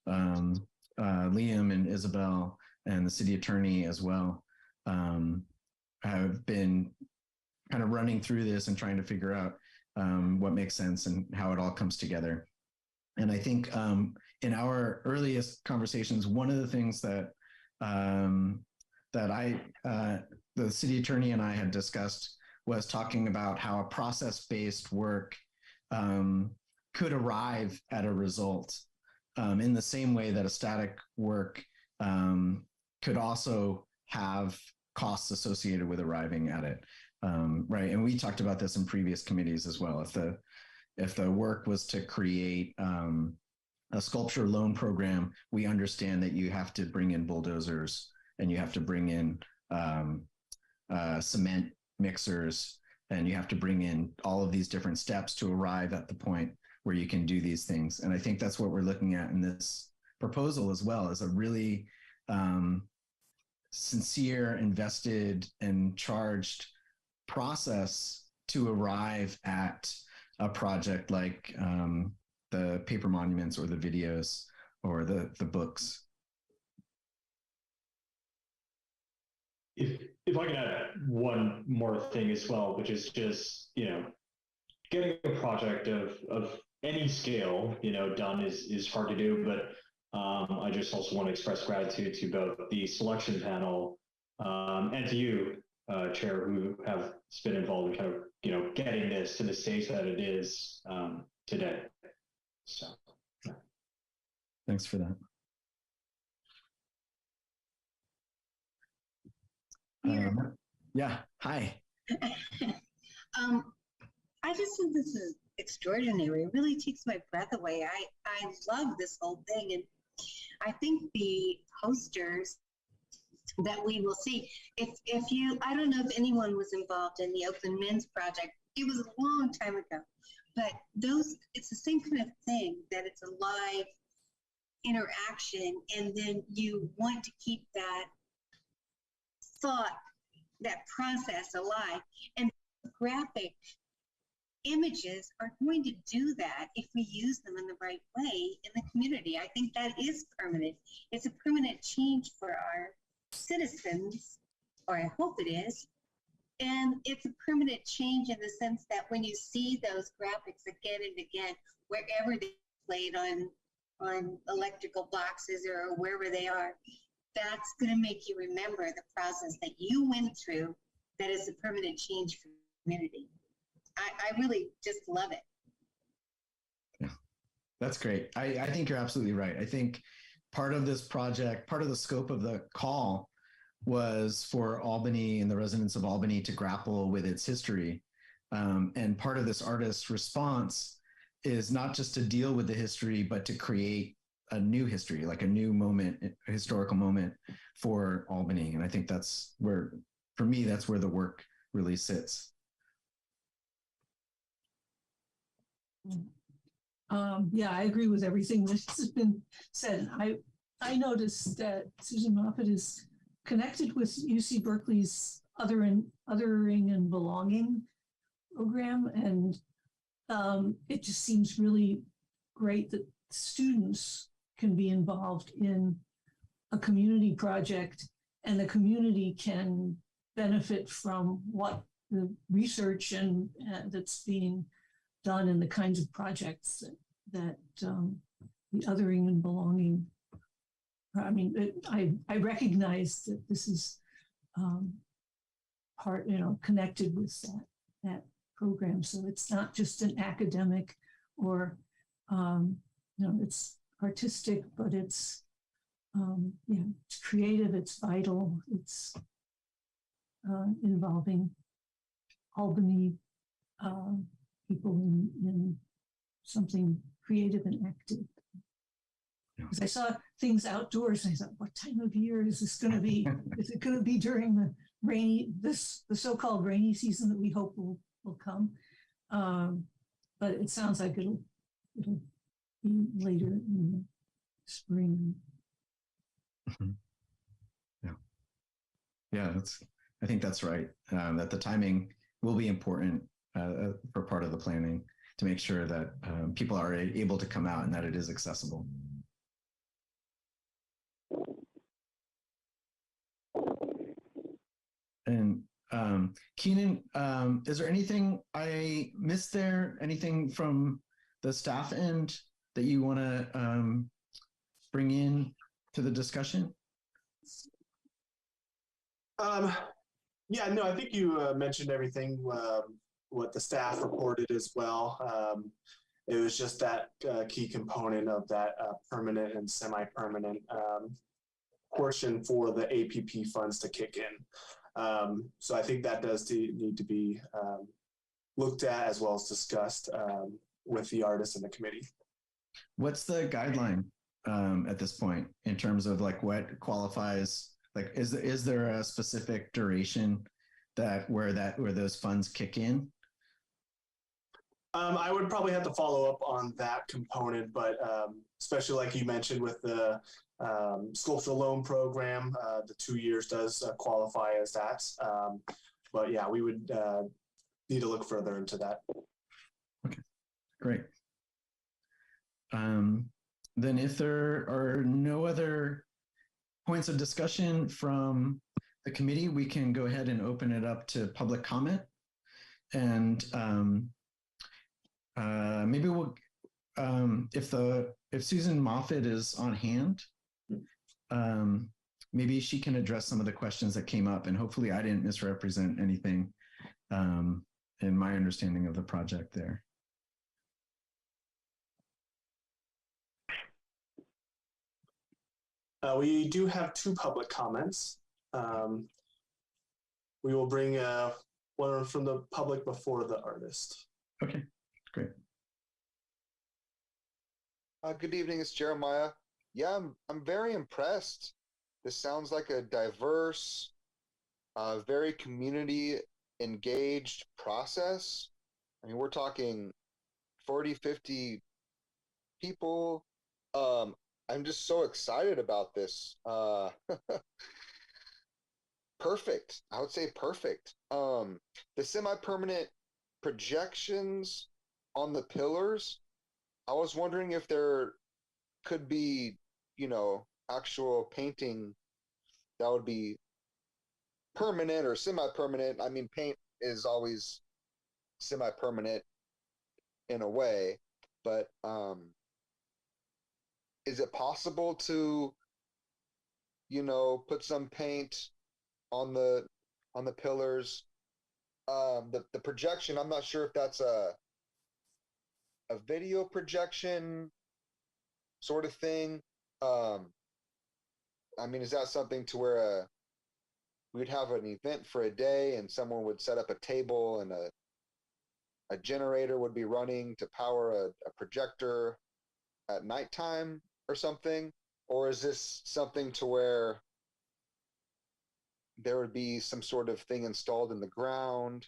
Liam and Isabel and the city attorney as well have been kind of running through this and trying to figure out what makes sense and how it all comes together. And I think in our earliest conversations, one of the things that the city attorney and I had discussed was talking about how a process-based work could arrive at a result in the same way that a static work could also have costs associated with arriving at it. Right. And we talked about this in previous committees as well. If the work was to create a sculpture loan program, we understand that you have to bring in bulldozers and you have to bring in cement mixers, and you have to bring in all of these different steps to arrive at the point where you can do these things. And I think that's what we're looking at in this proposal as well, as a really sincere, invested, and charged process to arrive at a project like the paper monuments or the videos or the books. If I can add one more thing as well, which is just, getting a project of any scale, done is hard to do, but I just also want to express gratitude to both the selection panel and to you, Chair, who have been involved in kind of, getting this to the stage that it is today. So, yeah. Thanks for that. Yeah, hi. I just think this is extraordinary. It really takes my breath away. I love this whole thing. And I think the posters that we will see, if you, I don't know if anyone was involved in the Oakland Men's Project. It was a long time ago, but it's the same kind of thing, that it's a live interaction. And then you want to keep that thought, that process alive. And graphic images are going to do that if we use them in the right way in the community. I think that is permanent. It's a permanent change for our citizens, or I hope it is. And it's a permanent change in the sense that when you see those graphics again and again, wherever they played on electrical boxes or wherever they are, that's going to make you remember the process that you went through that is a permanent change for the community. I really just love it. Yeah, that's great. I think you're absolutely right. I think part of this project, part of the scope of the call was for Albany and the residents of Albany to grapple with its history. And part of this artist's response is not just to deal with the history, but to create a new history, like a new moment, a historical moment for Albany. And I think that's where, for me, that's where the work really sits. Yeah, I agree with everything that's been said. I noticed that Susan Moffett is connected with UC Berkeley's Othering and Belonging program, and it just seems really great that students can be involved in a community project, and the community can benefit from what the research and that's being done and the kinds of projects that the Othering and Belonging. I mean, I recognize that this is part, connected with that program. So it's not just an academic or, it's artistic, but it's, it's creative, it's vital, it's involving Albany people in something creative and active. Because I saw things outdoors, and I thought, what time of year is this going to be? Is it going to be during the so-called rainy season that we hope will come? But it sounds like it'll be later in the spring. Mm-hmm. Yeah, I think that's right. That the timing will be important for part of the planning to make sure that people are able to come out and that it is accessible. And Keenan, is there anything I missed there? Anything from the staff end that you want to bring in to the discussion? Yeah, no, I think you mentioned everything, what the staff reported as well. It was just that key component of that permanent and semi-permanent portion for the APP funds to kick in. So I think that does need to be looked at as well as discussed with the artists and the committee. What's the guideline at this point in terms of like what qualifies? Like, is there a specific duration where those funds kick in? I would probably have to follow up on that component, but especially like you mentioned with the sculptural loan program, the 2 years does qualify as that. But yeah, we would need to look further into that. Okay, great. Then if there are no other points of discussion from the committee, we can go ahead and open it up to public comment. And maybe we'll, if Susan Moffett is on hand, maybe she can address some of the questions that came up, and hopefully I didn't misrepresent anything in my understanding of the project there. We do have 2 public comments. We will bring one from the public before the artist. Okay, great. Good evening, it's Jeremiah. Yeah, I'm very impressed. This sounds like a diverse, very community engaged process. I mean, we're talking 40, 50 people. I'm just so excited about this. Perfect. I would say perfect. The semi-permanent projections on the pillars. I was wondering if there could be, actual painting that would be permanent or semi-permanent. I mean, paint is always semi-permanent in a way, but is it possible to, put some paint on the pillars? The projection, I'm not sure if that's a video projection sort of thing. I mean, is that something to where we'd have an event for a day and someone would set up a table and a generator would be running to power a projector at nighttime or something? Or is this something to where there would be some sort of thing installed in the ground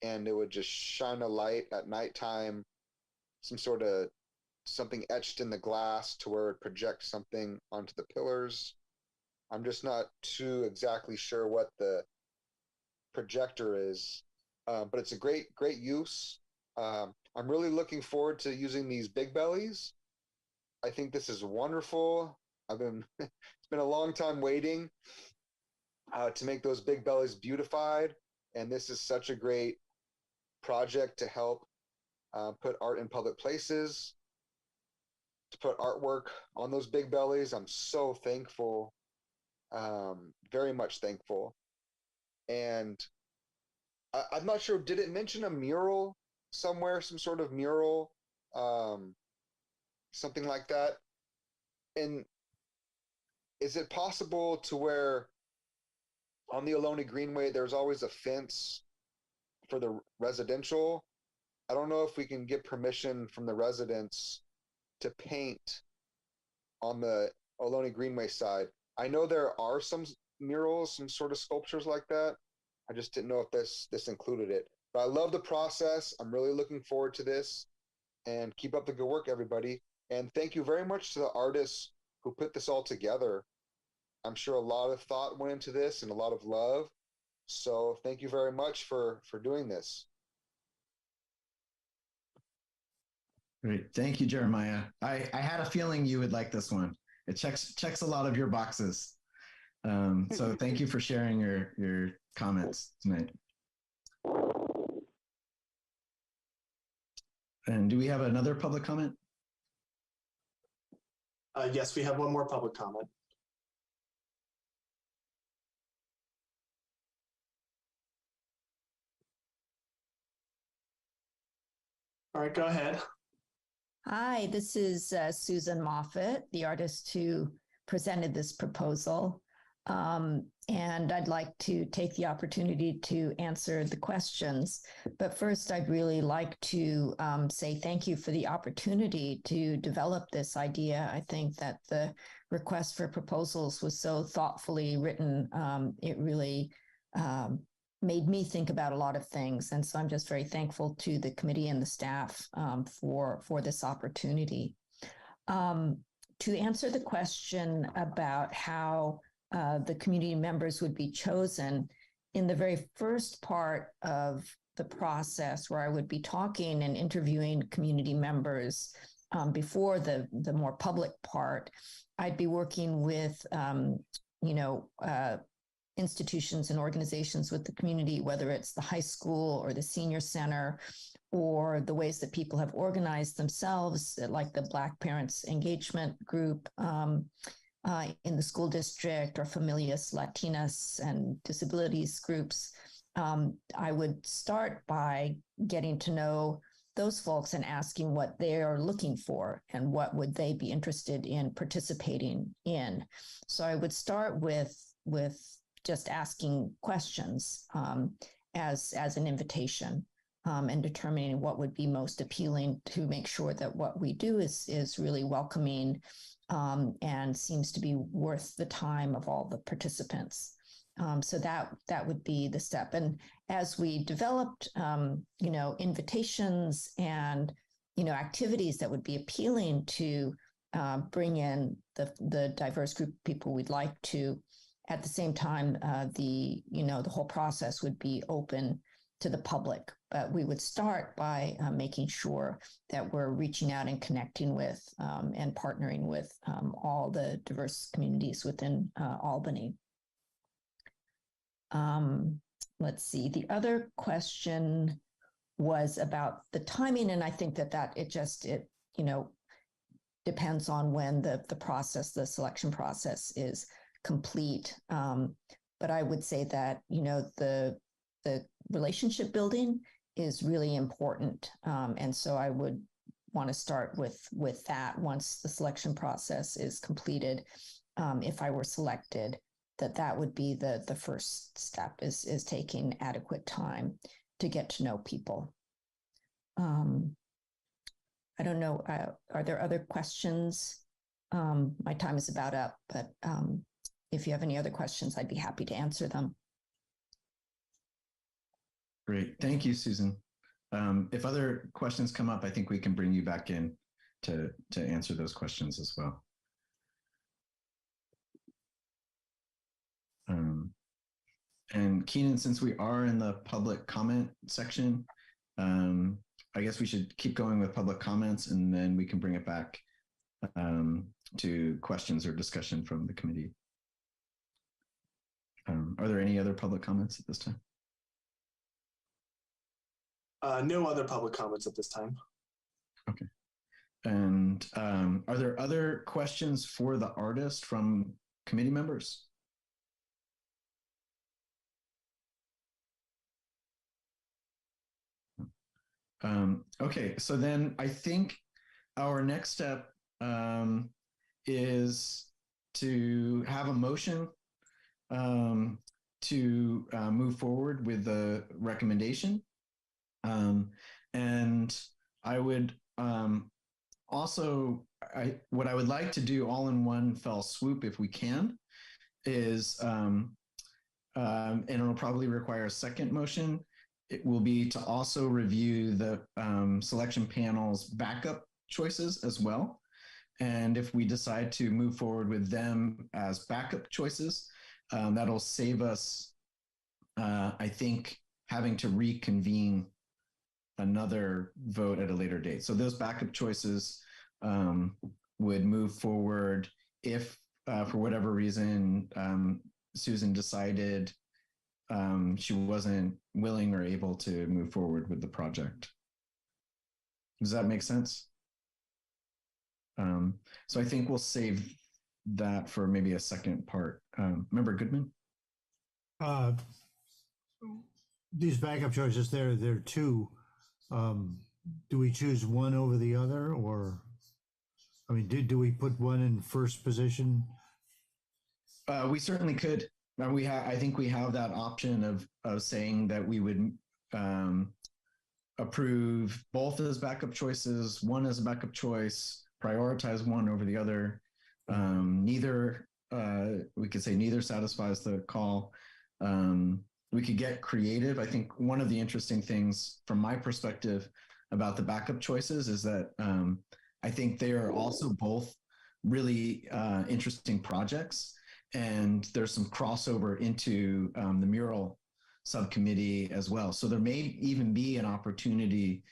and it would just shine a light at nighttime, some sort of something etched in the glass to where it projects something onto the pillars? I'm just not too exactly sure what the projector is, but it's a great use. I'm really looking forward to using these big bellies. I think this is wonderful. It's been a long time waiting to make those big bellies beautified, and this is such a great project to help put art in public places, to put artwork on those big bellies. I'm so thankful, very much thankful. And I'm not sure, did it mention a mural somewhere, some sort of mural, something like that? And is it possible to where on the Ohlone Greenway, there's always a fence for the residential? I don't know if we can get permission from the residents to paint on the Ohlone Greenway side. I know there are some murals, some sort of sculptures like that. I just didn't know if this included it. But I love the process. I'm really looking forward to this. And keep up the good work, everybody. And thank you very much to the artists who put this all together. I'm sure a lot of thought went into this and a lot of love. So thank you very much for doing this. Great. Thank you, Jeremiah. I had a feeling you would like this one. It checks a lot of your boxes. So thank you for sharing your comments tonight. And do we have another public comment? Yes, we have one more public comment. All right, go ahead. Hi, this is Susan Moffett, the artist who presented this proposal. And I'd like to take the opportunity to answer the questions. But first, I'd really like to say thank you for the opportunity to develop this idea. I think that the request for proposals was so thoughtfully written. It really made me think about a lot of things. And so I'm just very thankful to the committee and the staff for this opportunity. To answer the question about how the community members would be chosen, in the very first part of the process where I would be talking and interviewing community members before the more public part, I'd be working with, institutions and organizations with the community, whether it's the high school or the senior center, or the ways that people have organized themselves, like the Black Parents Engagement Group in the school district, or Familias Latinas and disabilities groups. I would start by getting to know those folks and asking what they are looking for and what would they be interested in participating in. So I would start with just asking questions as an invitation, and determining what would be most appealing to make sure that what we do is really welcoming and seems to be worth the time of all the participants. So that would be the step. And as we developed, invitations and, activities that would be appealing to bring in the diverse group of people we'd like to, at the same time, the whole process would be open to the public. but we would start by making sure that we're reaching out and connecting with and partnering with all the diverse communities within Albany. Let's see. The other question was about the timing, and I think that it depends on when the selection process is complete. But I would say that the relationship building is really important, and so I would want to start with that once the selection process is completed. If I were selected, that would be the first step is taking adequate time to get to know people. I don't know. Are there other questions? My time is about up, but if you have any other questions, I'd be happy to answer them. Great. Thank you, Susan. If other questions come up, I think we can bring you back in to answer those questions as well. And Keenan, since we are in the public comment section, I guess we should keep going with public comments, and then we can bring it back to questions or discussion from the committee. Are there any other public comments at this time? No other public comments at this time. Okay. And are there other questions for the artist from committee members? Okay, so then I think our next step is to have a motion to move forward with the recommendation. And I would also, what I would like to do all in one fell swoop, if we can, is, and it'll probably require a second motion, it will be to also review the selection panel's backup choices as well. And if we decide to move forward with them as backup choices, that'll save us, I think, having to reconvene another vote at a later date. So those backup choices would move forward if, for whatever reason, Susan decided she wasn't willing or able to move forward with the project. Does that make sense? So I think we'll save that for maybe a second part. Member Goodman? These backup choices, there are two. Do we choose one over the other, or, I mean, do we put one in first position? We certainly could. I think we have that option of saying that we would approve both as backup choices, one as a backup choice, prioritize one over the other. Neither, we could say neither satisfies the call. We could get creative. I think one of the interesting things from my perspective about the backup choices is that I think they are also both really interesting projects. And there's some crossover into the mural subcommittee as well. So there may even be an opportunity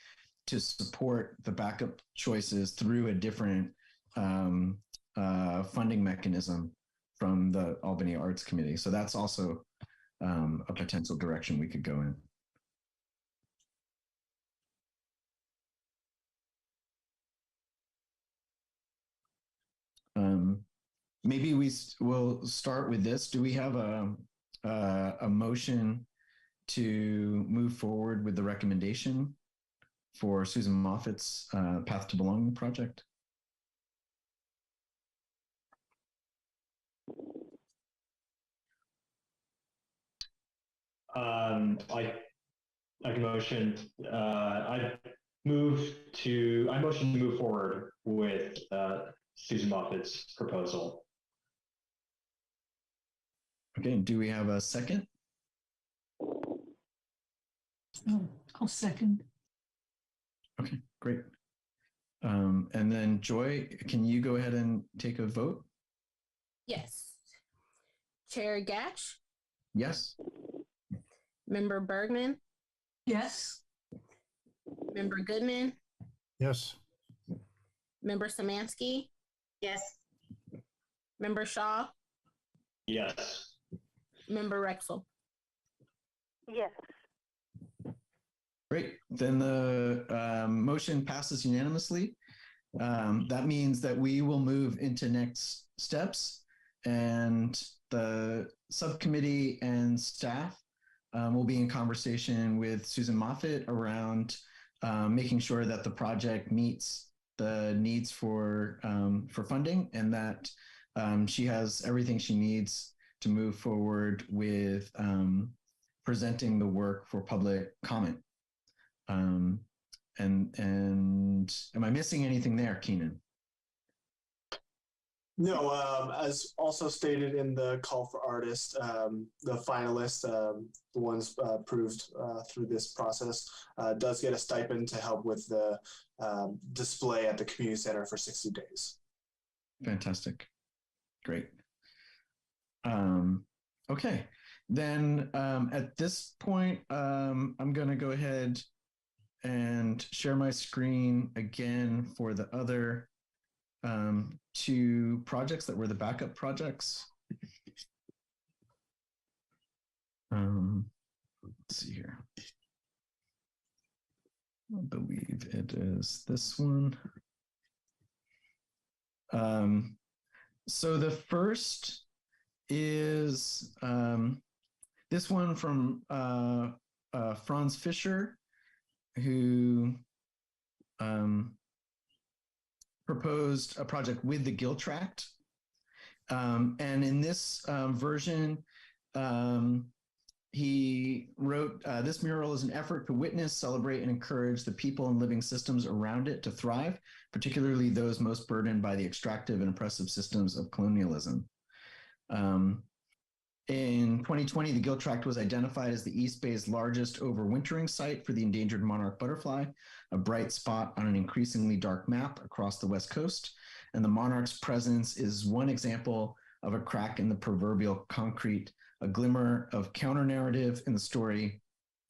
to support the backup choices through a different funding mechanism from the Albany Arts Committee. So that's also a potential direction we could go in. Maybe we'll start with this. Do we have a motion to move forward with the recommendation for Susan Moffat's Path to Belonging project? I can motion. I motion to move forward with Susan Moffat's proposal. Okay, do we have a second? Oh, I'll second. Okay, great. And then Joy, can you go ahead and take a vote? Yes. Chair Gatch, Yes. Member Bergman, Yes. Member Goodman, Yes. Member Samansky, Yes. Member Shaw, Yes. Member Rexel. Yes. Great. Then the motion passes unanimously. That means that we will move into next steps, and the subcommittee and staff will be in conversation with Susan Moffett around making sure that the project meets the needs for funding, and that she has everything she needs to move forward with presenting the work for public comment. And am I missing anything there, Keenan? No, as also stated in the call for artists, the finalists, the ones approved through this process, does get a stipend to help with the display at the community center for 60 days. Fantastic. Great. Okay. Then at this point, I'm going to go ahead and share my screen again for the other two projects that were the backup projects. Let's see here. I believe it is this one. So the first is this one from Franz Fischer, who proposed a project with the Gill Tract. And in this version, he wrote, this mural is an effort to witness, celebrate, and encourage the people and living systems around it to thrive, particularly those most burdened by the extractive and oppressive systems of colonialism. In 2020, the Gill Tract was identified as the East Bay's largest overwintering site for the endangered monarch butterfly, a bright spot on an increasingly dark map across the West Coast. And the monarch's presence is one example of a crack in the proverbial concrete, a glimmer of counter-narrative in the story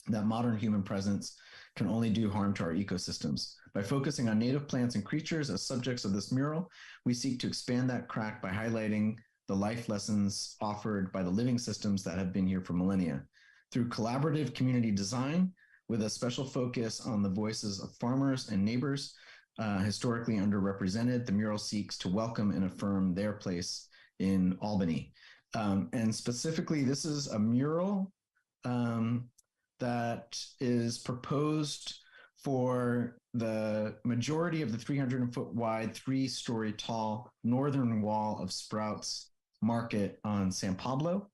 that modern human presence can only do harm to our ecosystems. By focusing on native plants and creatures as subjects of this mural, we seek to expand that crack by highlighting the life lessons offered by the living systems that have been here for millennia. Through collaborative community design, with a special focus on the voices of farmers and neighbors, historically underrepresented, the mural seeks to welcome and affirm their place in Albany. And specifically, this is a mural that is proposed for the majority of the 300-foot wide, 3-story tall northern wall of Sprouts Market on San Pablo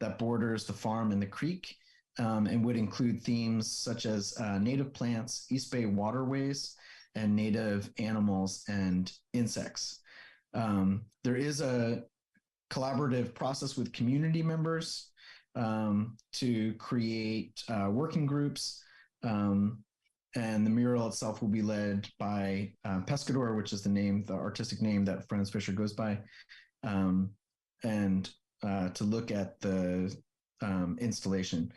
that borders the farm and the creek, and would include themes such as native plants, East Bay waterways, and native animals and insects. There is a collaborative process with community members to create working groups, and the mural itself will be led by Pescador, which is the artistic name that Franz Fischer goes by, and to look at the installation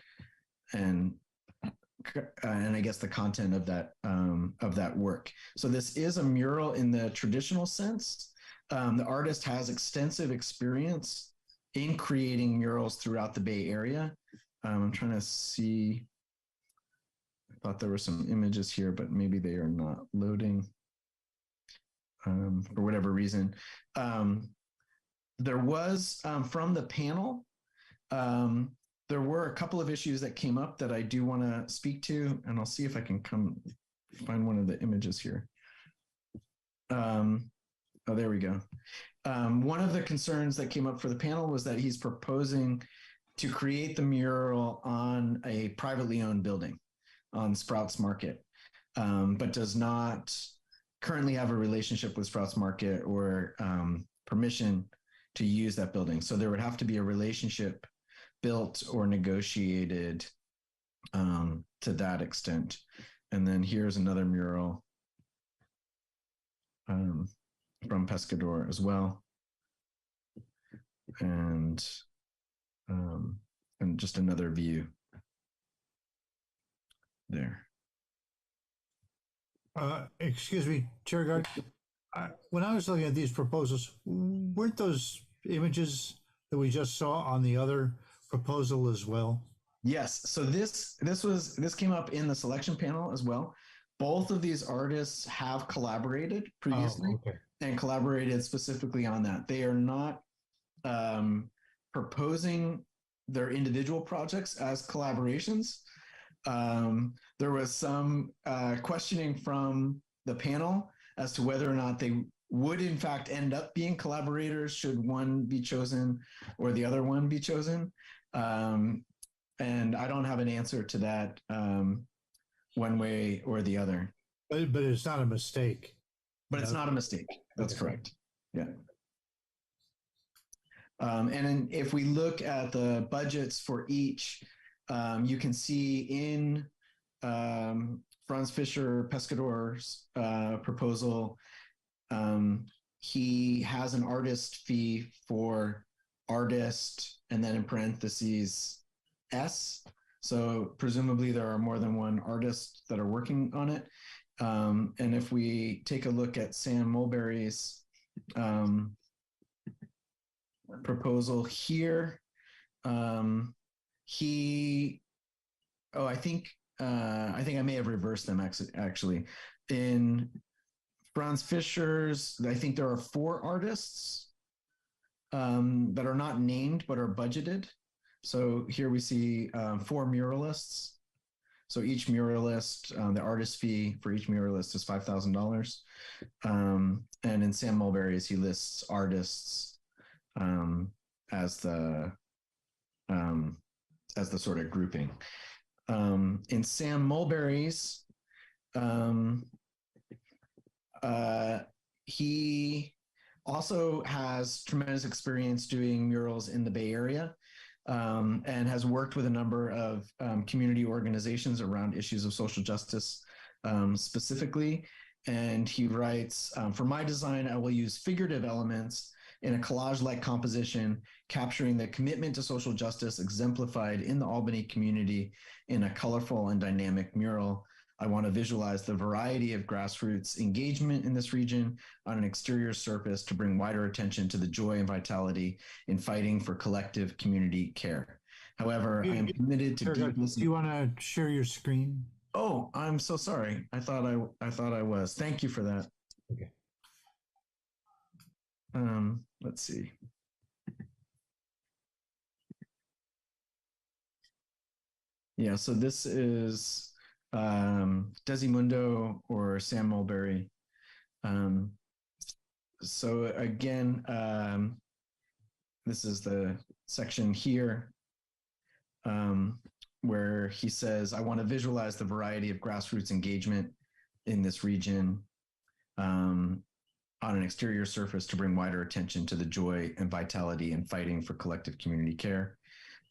and I guess the content of that work. So this is a mural in the traditional sense. The artist has extensive experience in creating murals throughout the Bay Area. I'm trying to see. I thought there were some images here, but maybe they are not loading for whatever reason. There was from the panel, there were a couple of issues that came up that I do want to speak to, and I'll see if I can find one of the images here. Oh, there we go. One of the concerns that came up for the panel was that he's proposing to create the mural on a privately owned building on Sprouts Market, but does not currently have a relationship with Sprouts Market or permission to use that building. So there would have to be a relationship built or negotiated to that extent. And then here's another mural from Pescador as well. And just another view there. Excuse me, Chair Guard. When I was looking at these proposals, weren't those images that we just saw on the other proposal as well? Yes. So this came up in the selection panel as well. Both of these artists have collaborated previously and collaborated specifically on that. They are not proposing their individual projects as collaborations. There was some questioning from the panel as to whether or not they would in fact end up being collaborators should one be chosen or the other one be chosen. And I don't have an answer to that one way or the other. But it's not a mistake. But it's not a mistake. That's correct. Yeah. And then if we look at the budgets for each, you can see in Franz Fischer Pescador's proposal, he has an artist fee for artist and then in parentheses S. So presumably there are more than one artist that are working on it. And if we take a look at Sam Mulberry's proposal here, I think I may have reversed them actually. In Franz Fischer's, I think there are 4 artists that are not named but are budgeted. So here we see 4 muralists. So each muralist, the artist fee for each muralist is $5,000. And in Sam Mulberry's, he lists artists as the sort of grouping. In Sam Mulberry's, he also has tremendous experience doing murals in the Bay Area. And has worked with a number of community organizations around issues of social justice specifically. And he writes, for my design, I will use figurative elements in a collage-like composition, capturing the commitment to social justice exemplified in the Albany community in a colorful and dynamic mural. I want to visualize the variety of grassroots engagement in this region on an exterior surface to bring wider attention to the joy and vitality in fighting for collective community care. However, I am committed to deep listening. Do you want to share your screen? Oh, I'm so sorry. I thought I was. Thank you for that. Okay. Let's see. Yeah, so this is Desimundo or Sam Mulberry. So again, this is the section here where he says, I want to visualize the variety of grassroots engagement in this region on an exterior surface to bring wider attention to the joy and vitality in fighting for collective community care.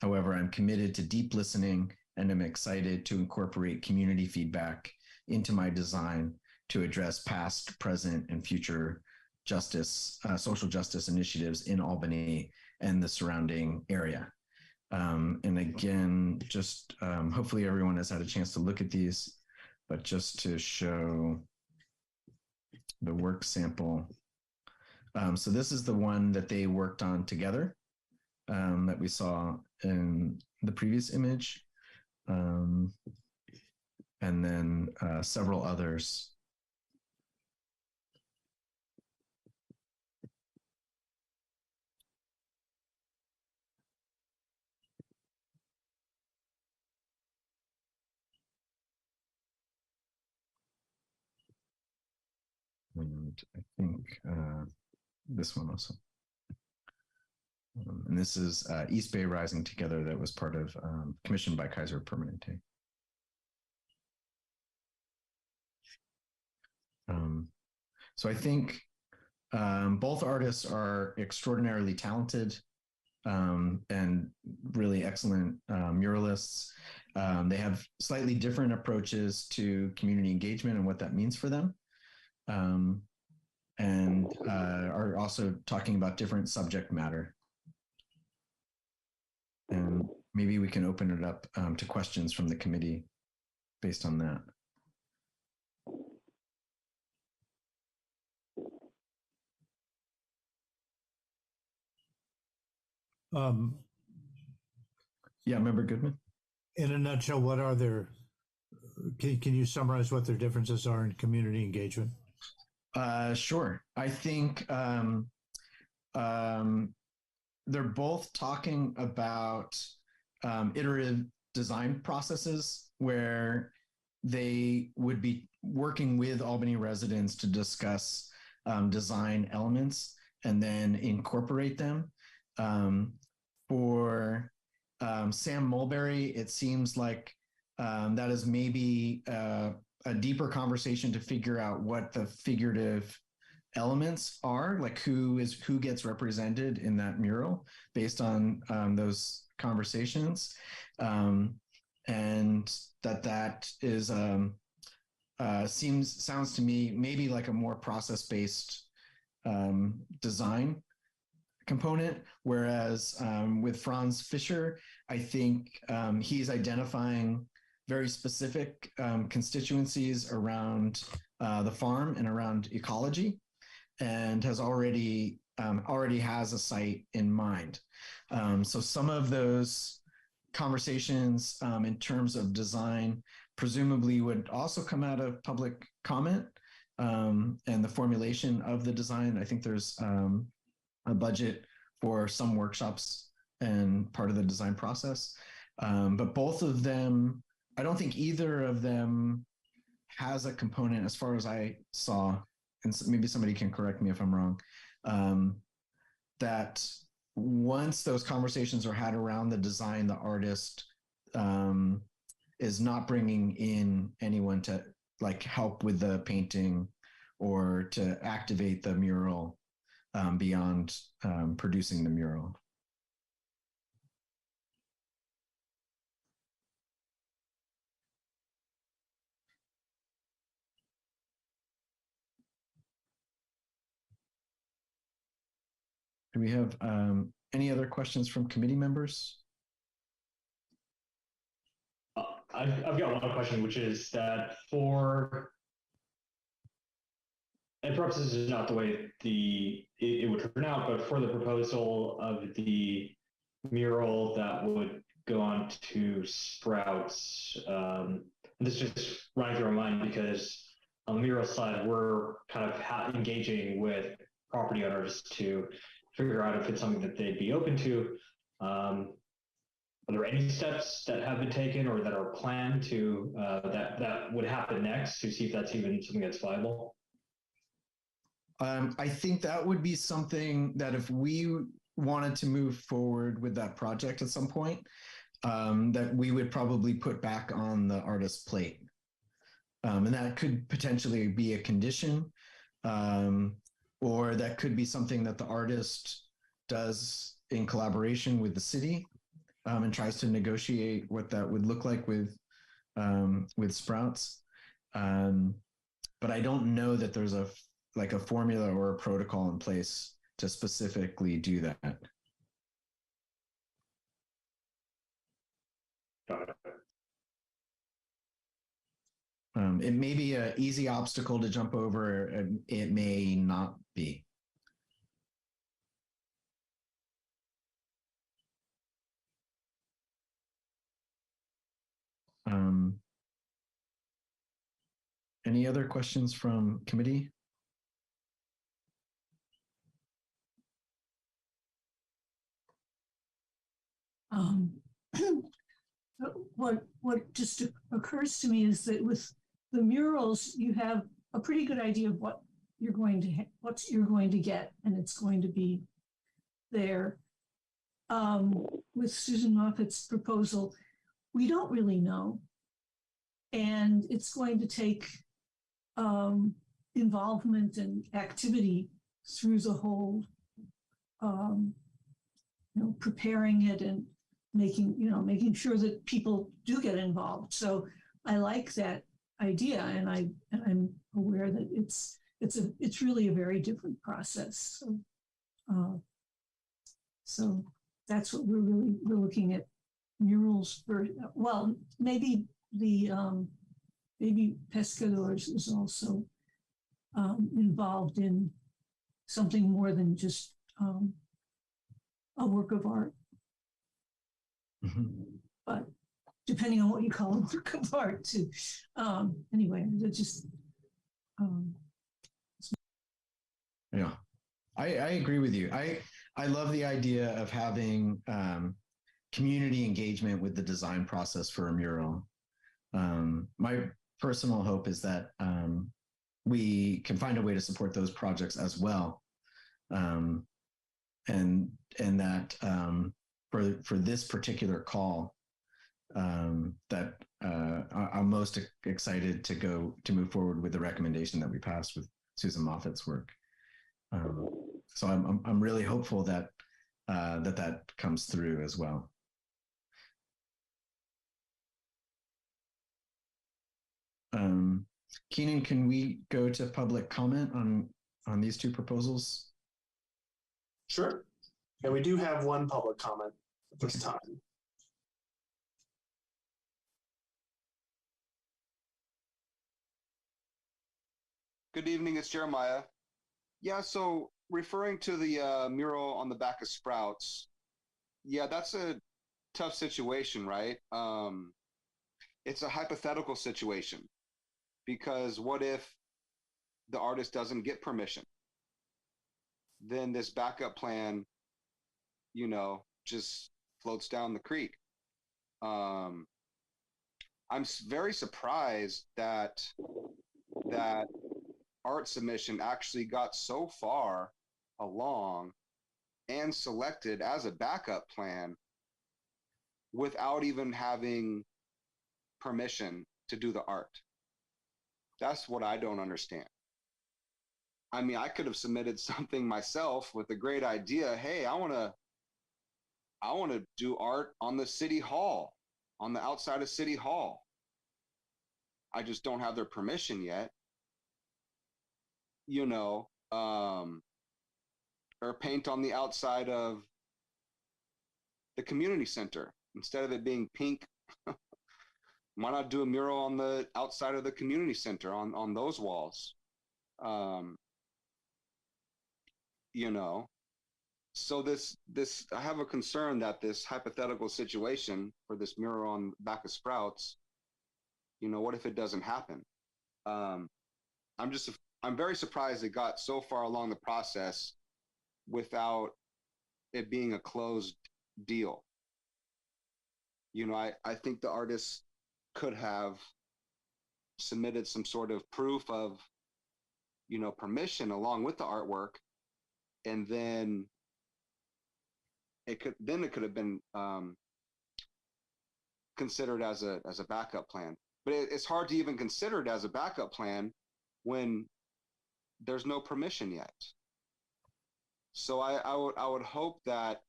However, I'm committed to deep listening and I'm excited to incorporate community feedback into my design to address past, present, and future justice, social justice initiatives in Albany and the surrounding area. And again, just hopefully everyone has had a chance to look at these, but just to show the work sample. So this is the one that they worked on together that we saw in the previous image. And then several others. And I think this one also. And this is East Bay Rising Together that was part of commissioned by Kaiser Permanente. So I think both artists are extraordinarily talented and really excellent muralists. They have slightly different approaches to community engagement and what that means for them. And are also talking about different subject matter. And maybe we can open it up to questions from the committee based on that. Um, Yeah, Member Goodman. in a nutshell, what are their? Can you summarize what their differences are in community engagement? Sure. I think they're both talking about iterative design processes where they would be working with Albany residents to discuss design elements and then incorporate them. For Sam Mulberry, it seems like that is maybe a deeper conversation to figure out what the figurative elements are, like who gets represented in that mural based on those conversations, and that is sounds to me maybe like a more process-based design component, whereas with Franz Fischer, I think he's identifying very specific constituencies around the farm and around ecology, and has already has a site in mind. So some of those conversations in terms of design presumably would also come out of public comment and the formulation of the design. I think there's a budget for some workshops and part of the design process. But both of them, I don't think either of them has a component, as far as I saw, and maybe somebody can correct me if I'm wrong, that once those conversations are had around the design, the artist is not bringing in anyone to like help with the painting or to activate the mural beyond producing the mural. Do we have any other questions from committee members? I've got one question, which is that for, and perhaps this is not the way it would turn out, but for the proposal of the mural that would go on to Sprouts, this is just running through my mind because on the mural side, we're kind of engaging with property owners to figure out if it's something that they'd be open to. Are there any steps that have been taken or that are planned to that would happen next to see if that's even something that's viable? I think that would be something that if we wanted to move forward with that project at some point, that we would probably put back on the artist's plate. And that could potentially be a condition, or that could be something that the artist does in collaboration with the city, and tries to negotiate what that would look like with Sprouts. But I don't know that there's a formula or a protocol in place to specifically do that. Got it. It may be an easy obstacle to jump over, and it may not be. Any other questions from committee? What just occurs to me is that with the murals, you have a pretty good idea of what you're going to get, and it's going to be there. With Susan Moffat's proposal, we don't really know, and it's going to take involvement and activity through the whole, preparing it and making sure that people do get involved. So I like that idea, and I'm aware that it's really a very different process. So that's what we're looking at murals for. Well, maybe the maybe Pescadores is also involved in something more than just a work of art. but depending on what you call a work of art too. Anyway, it just, yeah, I agree with you. I love the idea of having community engagement with the design process for a mural. My personal hope is that we can find a way to support those projects as well, and that for this particular call, that I'm most excited to move forward with the recommendation that we passed with Susan Moffat's work. So I'm really hopeful that that comes through as well. Keenan, can we go to public comment on these two proposals? Sure. And we do have one public comment at this time. Good evening, it's Jeremiah. Yeah, so referring to the mural on the back of Sprouts, yeah, that's a tough situation, right? It's a hypothetical situation because what if the artist doesn't get permission? Then this backup plan, just floats down the creek. I'm very surprised that art submission actually got so far along and selected as a backup plan without even having permission to do the art. That's what I don't understand. I mean, I could have submitted something myself with a great idea. Hey, I want to do art on the city hall, on the outside of City Hall. I just don't have their permission yet. Or paint on the outside of the community center. Instead of it being pink, why not do a mural on the outside of the community center on those walls? So this I have a concern that this hypothetical situation for this mural on the back of Sprouts, what if it doesn't happen? I'm very surprised it got so far along the process without it being a closed deal. I think the artist could have submitted some sort of proof of, permission along with the artwork, and then it could have been considered as a backup plan. But it's hard to even consider it as a backup plan when there's no permission yet. So I would hope that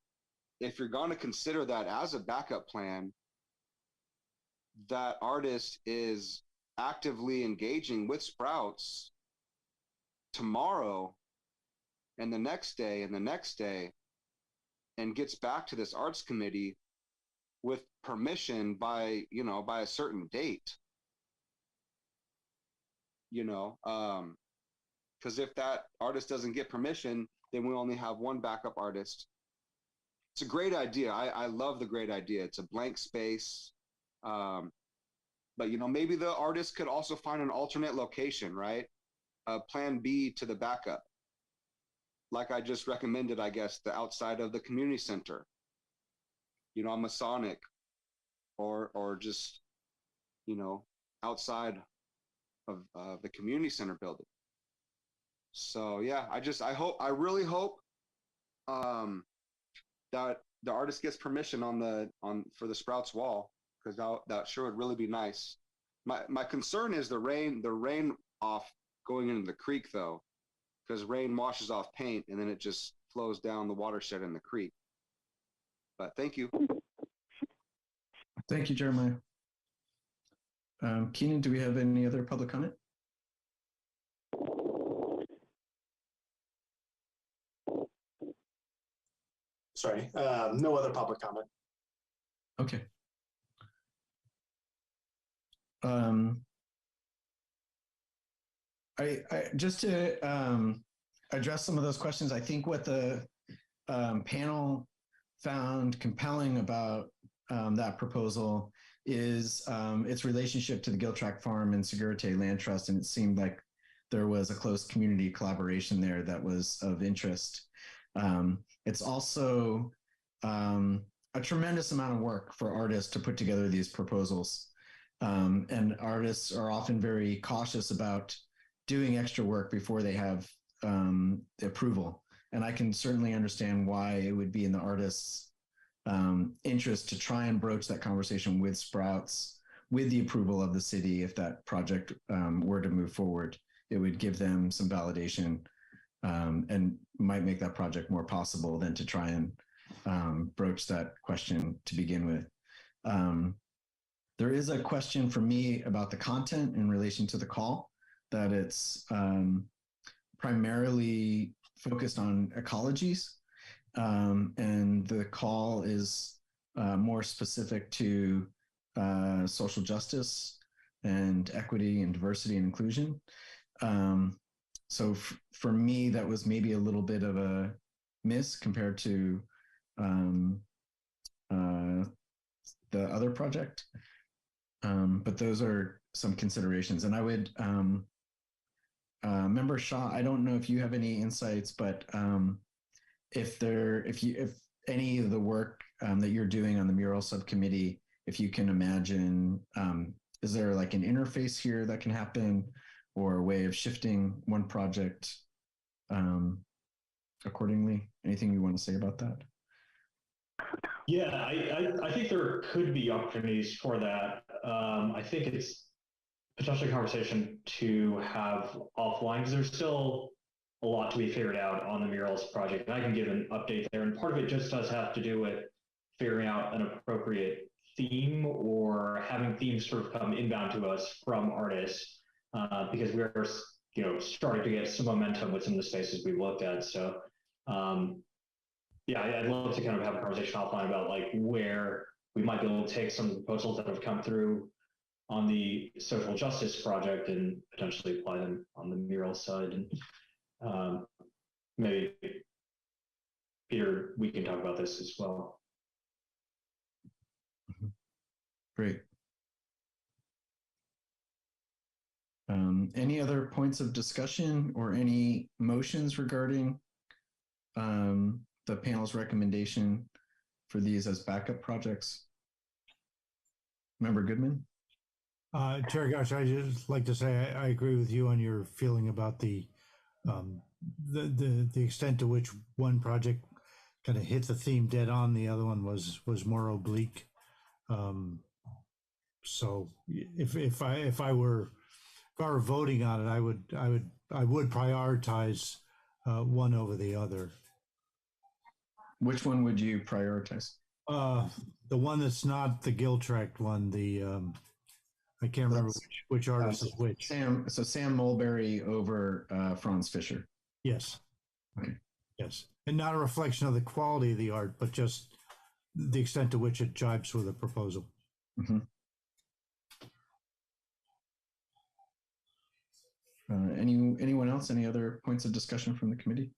if you're going to consider that as a backup plan, that artist is actively engaging with Sprouts tomorrow and the next day and the next day, and gets back to this arts committee with permission by a certain date. Because if that artist doesn't get permission, then we only have one backup artist. It's a great idea. I love the great idea. It's a blank space. But maybe the artist could also find an alternate location, right? Plan B to the backup. Like I just recommended, I guess, the outside of the community center, a Masonic, or just, outside of the community center building. So yeah, I really hope that the artist gets permission for the Sprouts wall, because that sure would really be nice. My concern is the rain off going into the creek though, because rain washes off paint and then it just flows down the watershed in the creek. But thank you. Thank you, Jeremiah. Keenan, do we have any other public comment? Sorry, no other public comment. Okay. I just to address some of those questions, I think what the panel found compelling about that proposal is its relationship to the Giltrap Farm and Segurite Land Trust, and it seemed like there was a close community collaboration there that was of interest. It's also a tremendous amount of work for artists to put together these proposals. And artists are often very cautious about doing extra work before they have the approval. And I can certainly understand why it would be in the artist's interest to try and broach that conversation with Sprouts, with the approval of the city. If that project were to move forward, it would give them some validation and might make that project more possible than to try and broach that question to begin with. There is a question for me about the content in relation to the call, that it's primarily focused on ecologies, and the call is more specific to social justice and equity and diversity and inclusion. So for me, that was maybe a little bit of a miss compared to the other project. But those are some considerations. And I would, Member Shaw, I don't know if you have any insights, but if any of the work that you're doing on the mural subcommittee, if you can imagine, is there like an interface here that can happen, or a way of shifting one project accordingly? Anything you want to say about that? Yeah, I think there could be opportunities for that. I think it's potentially a conversation to have offline, because there's still a lot to be figured out on the murals project. And I can give an update there. And part of it just does have to do with figuring out an appropriate theme, or having themes sort of come inbound to us from artists, because we're starting to get some momentum with some of the spaces we looked at. So yeah, I'd love to kind of have a conversation offline about like where we might be able to take some of the proposals that have come through on the social justice project and potentially apply them on the mural side. And maybe, Peter, we can talk about this as well. Great. Any other points of discussion or any motions regarding the panel's recommendation for these as backup projects? Member Goodman? Chair Gosh, I just like to say I agree with you on your feeling about the extent to which one project kind of hit the theme dead on, the other one was more oblique. So if I were voting on it, I would prioritize one over the other. Which one would you prioritize? The one that's not the Giltrap one, I can't remember which artist is which. Sam Mulberry over Franz Fischer. Yes. Okay. Yes. And not a reflection of the quality of the art, but just the extent to which it jibes with the proposal. Mm-hmm. Anyone else? Any other points of discussion from the committee?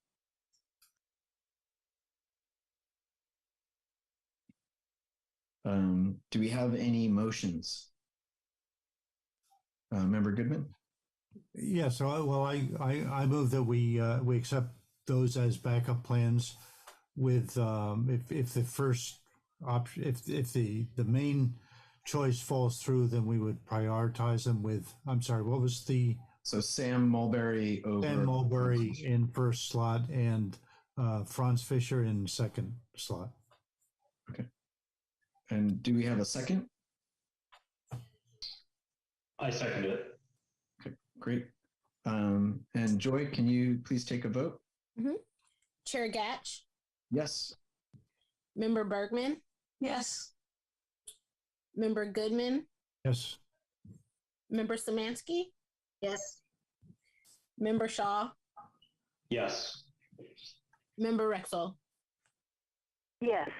Do we have any motions? Member Goodman? Yes. I move that we accept those as backup plans with if the first option, if the main choice falls through, then we would prioritize them with, I'm sorry, what was the? So Sam Mulberry over. Sam Mulberry in first slot and Franz Fischer in second slot. Okay. And do we have a second? I second it. Okay, great. And Joy, can you please take a vote? Mm-hmm. Chair Gatch? Yes. Member Bergman? Yes. Member Goodman? Yes. Member Szymanski? Yes. Member Shaw? Yes. Member Rexel? Yes.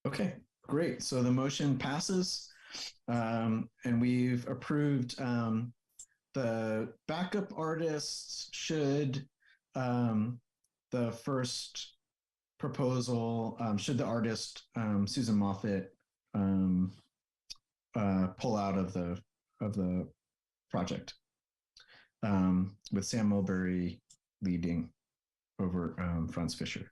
Okay, great. So the motion passes, and we've approved the backup artists should the first proposal should the artist Susan Moffett pull out of the project, with Sam Mulberry leading over Franz Fischer.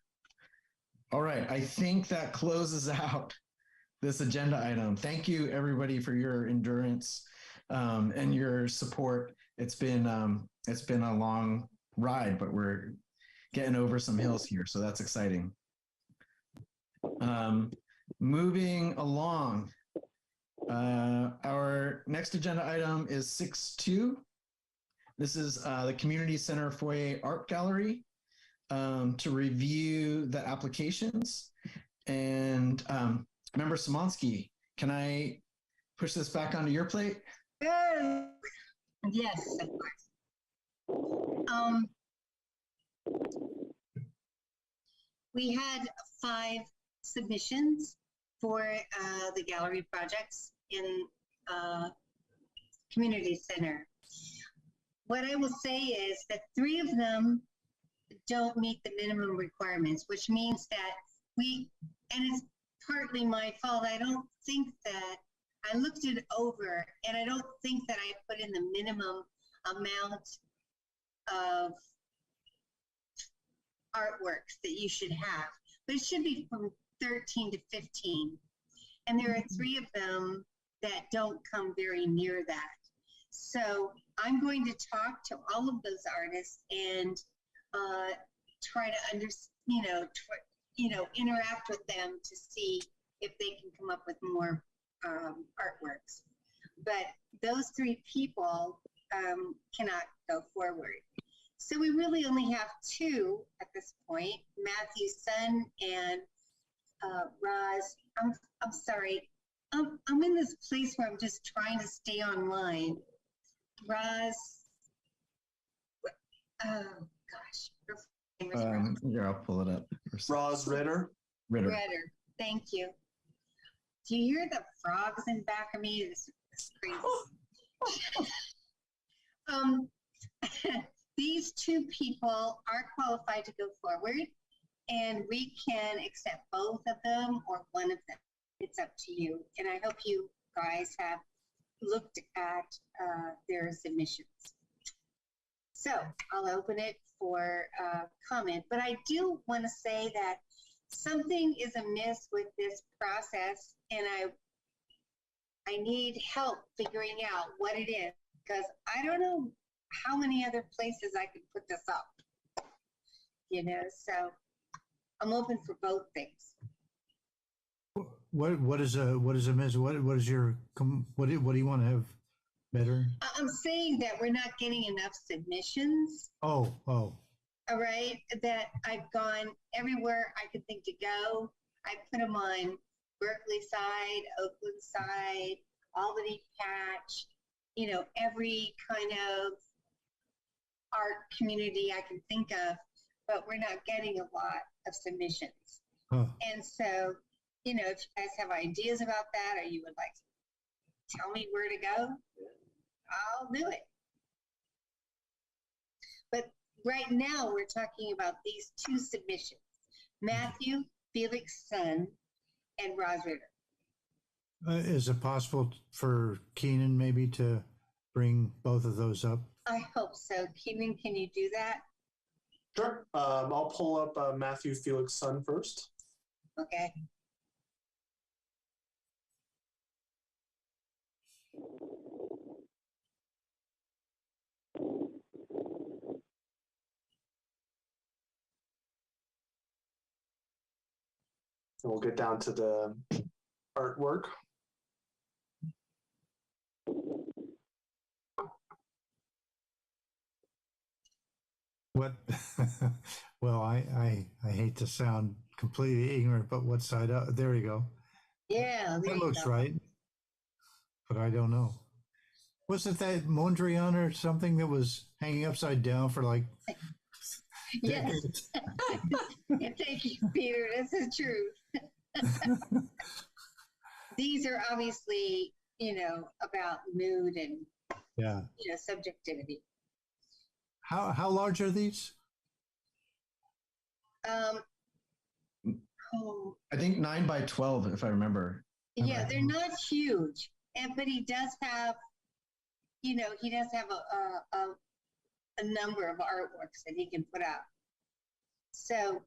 All right, I think that closes out this agenda item. Thank you, everybody, for your endurance and your support. It's been a long ride, but we're getting over some hills here, so that's exciting. Moving along, our next agenda item is 6.2. This is the Community Center Foyer Art Gallery, to review the applications. And Member Szymanski, can I push this back onto your plate? Yes, of course. We had 5 submissions for the gallery projects in Community Center. What I will say is that 3 of them don't meet the minimum requirements, which means that and it's partly my fault, I don't think that, I looked it over and I don't think that I put in the minimum amount of artworks that you should have, but it should be from 13 to 15. And there are 3 of them that don't come very near that. So I'm going to talk to all of those artists and try to interact with them to see if they can come up with more artworks. But those 3 people cannot go forward. So we really only have 2 at this point, Matthew Sun and Roz. I'm sorry. I'm in this place where I'm just trying to stay online. Roz, oh gosh. Here, I'll pull it up. Roz Ritter. Ritter. Thank you. Do you hear the frogs in back of me? This is crazy. These 2 people are qualified to go forward, and we can accept both of them or one of them. It's up to you. And I hope you guys have looked at their submissions. So I'll open it for comment, but I do want to say that something is amiss with this process, and I need help figuring out what it is, because I don't know how many other places I could put this up, so I'm open for both things. What is amiss? What do you want to have better? I'm saying that we're not getting enough submissions. Oh. All right, that I've gone everywhere I could think to go. I put them on Berkeley side, Oakland side, Albany patch, every kind of art community I can think of, but we're not getting a lot of submissions. Huh. And so, if you guys have ideas about that, or you would like to tell me where to go, I'll do it. But right now, we're talking about these 2 submissions, Matthew Felix Sun and Roz Ritter. Is it possible for Keenan maybe to bring both of those up? I hope so. Keenan, can you do that? Sure. I'll pull up Matthew Felix Sun first. Okay. And we'll get down to the artwork. What? Well, I hate to sound completely ignorant, but what side up? There you go. Yeah, there That you looks go. right, but I don't know. Wasn't that Mondrian or something that was hanging upside down for like Yes. decades? Thank you, Peter. This is true. These are obviously, about mood and Yeah. Subjectivity. How large are these? Oh, I think 9 by 12, if I remember. yeah, they're not huge, but he does have, he does have a number of artworks that he can put out. So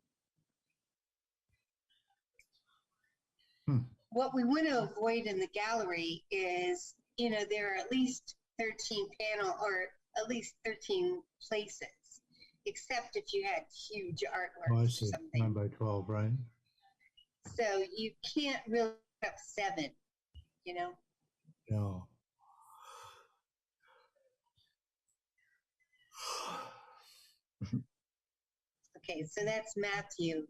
what we want to avoid in the gallery is, there are at least 13 panel or at least 13 places, except if you had huge artwork Oh, I or see. something. 9 by 12, right? So you can't really have 7, No. Okay, so that's Matthew.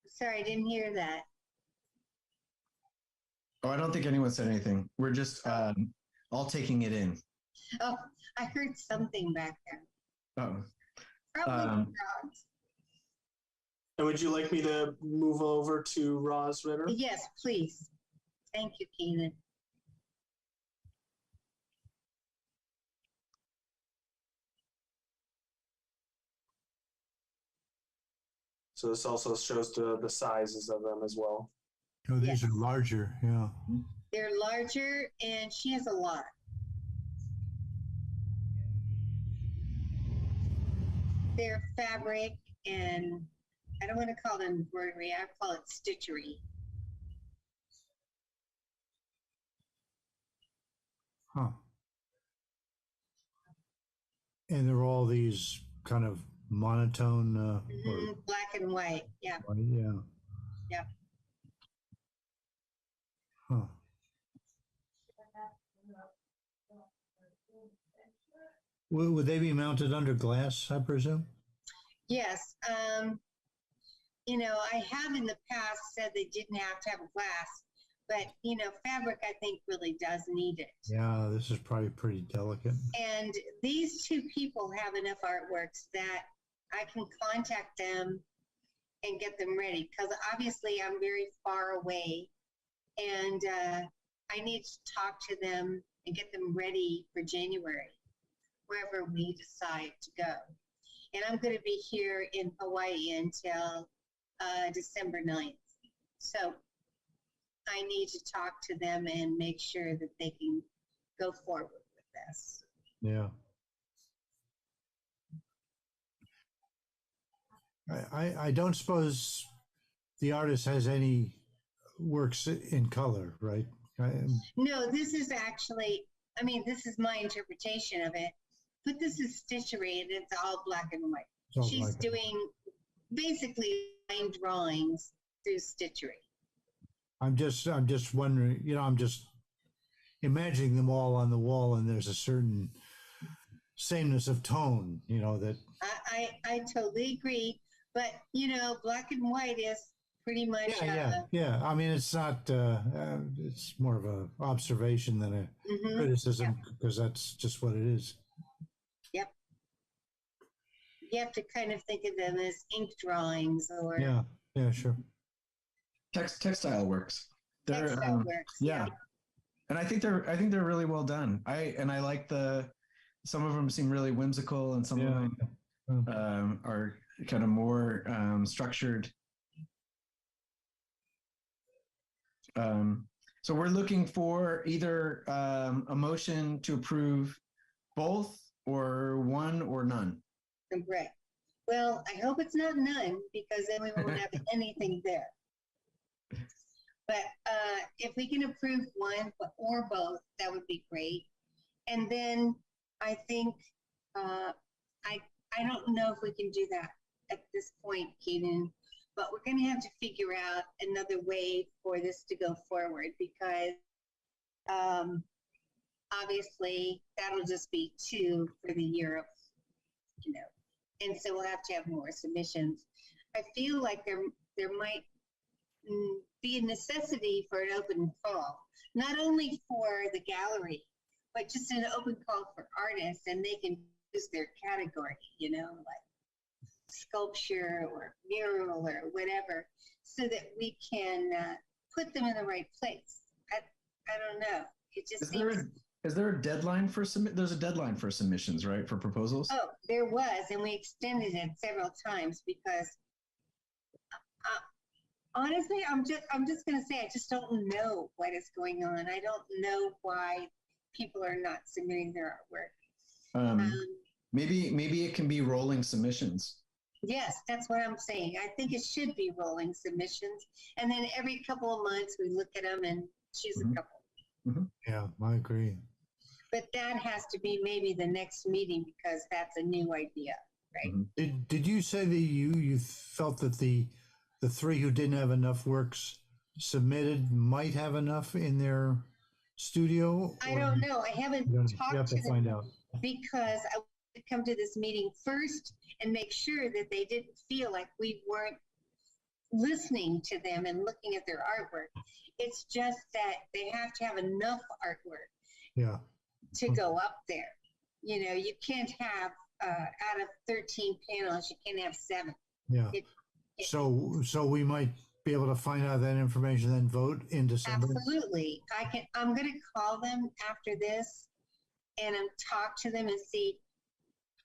Sorry, I didn't hear that. Oh, I don't think anyone said anything. We're just all taking it in. Oh, I heard something back there. Oh, Probably frogs. And would you like me to move over to Roz Ritter? Yes, please. Thank you, Keenan. So this also shows the sizes of them as well. Oh, these Yes. are larger. Yeah. They're larger, and she has a lot. They're fabric, and I don't want to call it embroidery. I call it stitchery. Huh. And they're all these kind of monotone. Black and white. Yeah. Yeah. Yep. Huh. Would they be mounted under glass, I presume? Yes. I have in the past said they didn't have to have glass, but fabric I think really does need it. Yeah, this is probably pretty delicate. And these two people have enough artworks that I can contact them and get them ready, because obviously I'm very far away, and I need to talk to them and get them ready for January, wherever we decide to go. And I'm going to be here in Hawaii until December 9th. So I need to talk to them and make sure that they can go forward with this. Yeah. I don't suppose the artist has any works in color, right? No, this is actually, this is my interpretation of it, but this is stitchery and it's all black and white. She's doing basically line drawings through stitchery. I'm just wondering, I'm just imagining them all on the wall, and there's a certain sameness of tone, that. I totally agree, but black and white is pretty much. Yeah. I mean, it's not. It's more of a observation than a criticism, because that's just what it is. Yep. You have to kind of think of them as ink drawings, or. Yeah, sure. Textile works. Textile works. Yeah. And I think they're really well done. I like some of them seem really whimsical, and some of them are kind of more structured. So we're looking for either a motion to approve both, or one, or none. Right. Well, I hope it's not none, because then we won't have anything there. But if we can approve one or both, that would be great. And then I think I don't know if we can do that at this point, Keaton, but we're going to have to figure out another way for this to go forward, because obviously that'll just be 2 for the year of, and so we'll have to have more submissions. I feel like there might be a necessity for an open call, not only for the gallery, but just an open call for artists, and they can use their category, like sculpture or mural or whatever, so that we can put them in the right place. I don't know. It just Is seems. there a deadline for submit? There's a deadline for submissions, right? For proposals? Oh, there was, and we extended it several times because honestly, I'm just going to say I just don't know what is going on. I don't know why people are not submitting their artwork. Maybe it can be rolling submissions. Yes, that's what I'm saying. I think it should be rolling submissions, and then every couple of months we look at them and choose a couple. Yeah, I agree. But that has to be maybe the next meeting because that's a new idea, right? Did you say that you felt that the three who didn't have enough works submitted might have enough in their studio? I don't know. I haven't talked you have to to them find out. because I would come to this meeting first and make sure that they didn't feel like we weren't listening to them and looking at their artwork. It's just that they have to have enough artwork to go up there. You know, you can't have out of 13 panels, you can't have 7. Yeah. So we might be able to find out that information, then vote in December. Absolutely. I'm going to call them after this and talk to them and see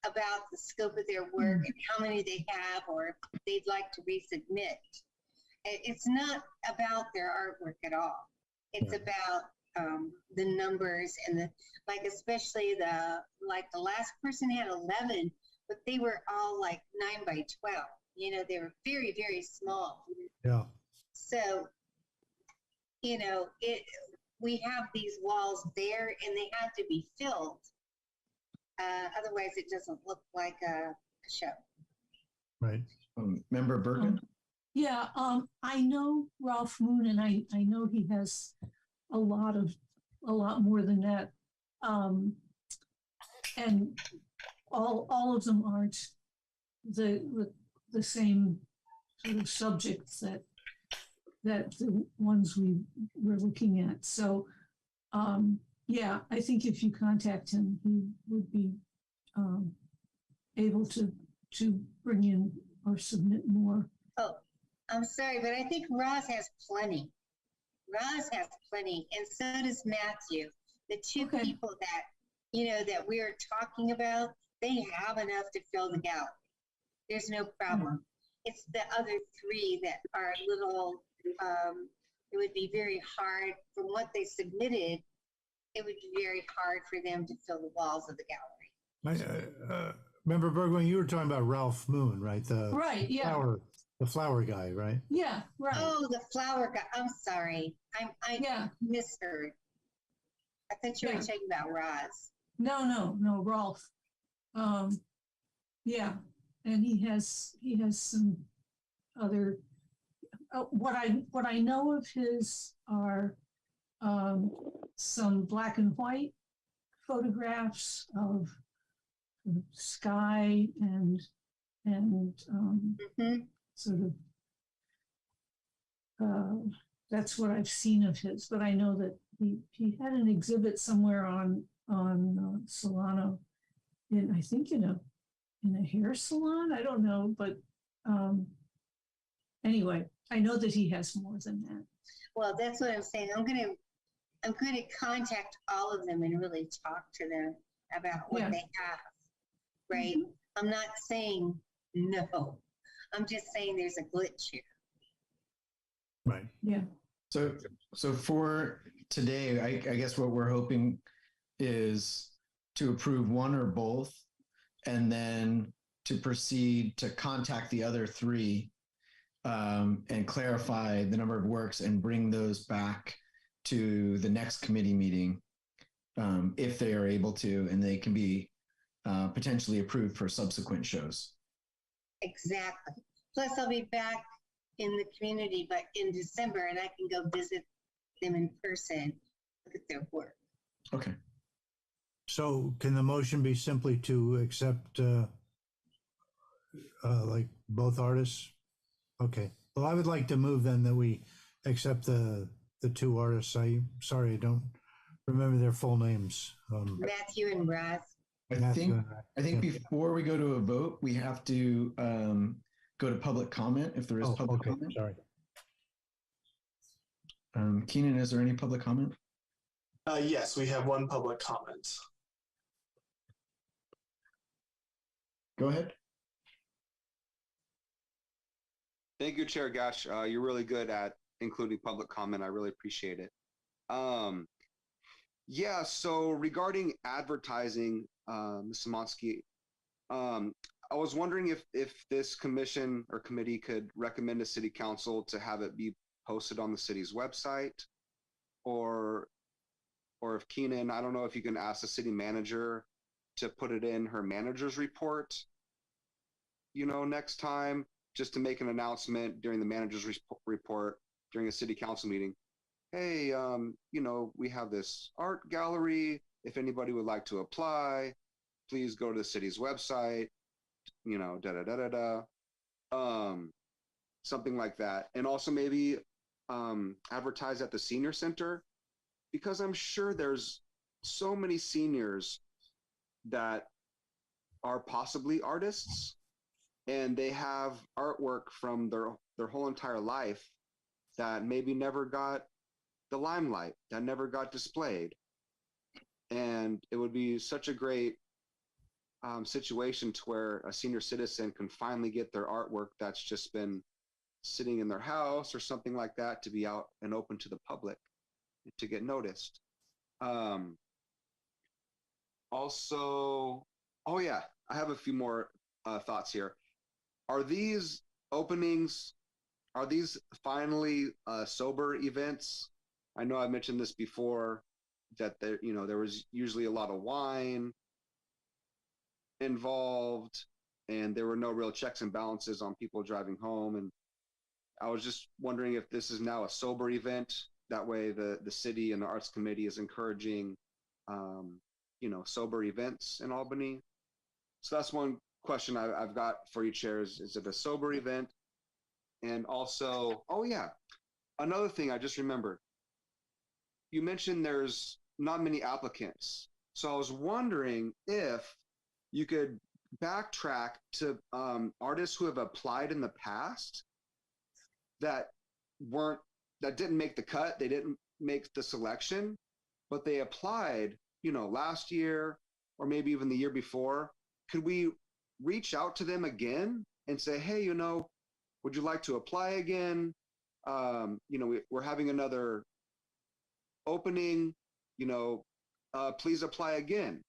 about the scope of their work and how many they have or if they'd like to resubmit. It's not about their artwork at all. It's about the numbers and especially the last person had 11, but they were all like 9 by 12. You know, they were very, very small. Yeah. So, you know, we have these walls there and they have to be filled. Otherwise, it doesn't look like a show. Right. Member Bergen? Yeah, I know Ralph Moon, and I know he has a lot more than that. And all of them aren't the same sort of subjects that the ones we were looking at. So, yeah, I think if you contact him, he would be able to bring in or submit more. Oh, I'm sorry, but I think Roz has plenty. Roz has plenty, and so does Matthew. The two people that, you know, that we're talking about, they have enough to fill the gallery. There's no problem. It's the other 3 that are a little, it would be very hard, from what they submitted, it would be very hard for them to fill the walls of the gallery. Member Bergman, you were talking about Ralph Moon, right? The flower guy, right? Yeah, right. Oh, the flower guy. I'm sorry. I misheard. I thought you were talking about Roz. No, Rolf. Yeah, and he has some other. What I know of his are some black and white photographs of sky and sort of. That's what I've seen of his, but I know that he had an exhibit somewhere on Solano, I think in a hair salon. I don't know, but anyway, I know that he has more than that. Well, that's what I'm saying. I'm going to contact all of them and really talk to them about what they have. Right? I'm not saying no. I'm just saying there's a glitch here. Right. Yeah. So for today, I guess what we're hoping is to approve one or both, and then to proceed to contact the other 3 and clarify the number of works and bring those back to the next committee meeting if they are able to, and they can be potentially approved for subsequent shows. Exactly. Plus, I'll be back in the community, but in December, and I can go visit them in person, look at their work. Okay. So can the motion be simply to accept like both artists? Okay. Well, I would like to move then that we accept the 2 artists. Sorry, I don't remember their full names. Matthew and Roz. I think before we go to a vote, we have to go to public comment if there is public comment. Sorry. Keenan, is there any public comment? Yes, we have one public comment. Go ahead. Thank you, Chair Gash. You're really good at including public comment. I really appreciate it. Yeah, so regarding advertising, Ms. Szymanski, I was wondering if this commission or committee could recommend to City Council to have it be posted on the city's website, or if Keenan, I don't know if you can ask the city manager to put it in her manager's report, next time, just to make an announcement during the manager's report during a city council meeting. Hey, we have this art gallery. If anybody would like to apply, please go to the city's website, something like that. And also maybe advertise at the senior center, because I'm sure there's so many seniors that are possibly artists, and they have artwork from their whole entire life that maybe never got the limelight, that never got displayed. And it would be such a great situation to where a senior citizen can finally get their artwork that's just been sitting in their house or something like that to be out and open to the public, to get noticed. Also, oh yeah, I have a few more thoughts here. Are these openings, are these finally sober events? I know I mentioned this before, that there was usually a lot of wine involved, and there were no real checks and balances on people driving home. And I was just wondering if this is now a sober event. That way the city and the Arts Committee is encouraging, sober events in Albany. So that's one question I've got for you, chairs. Is it a sober event? And also, oh yeah, another thing I just remembered. You mentioned there's not many applicants. So I was wondering if you could backtrack to artists who have applied in the past that didn't make the cut, they didn't make the selection, but they applied, last year or maybe even the year before. Could we reach out to them again and say, hey, would you like to apply again? We're having another opening, please apply again,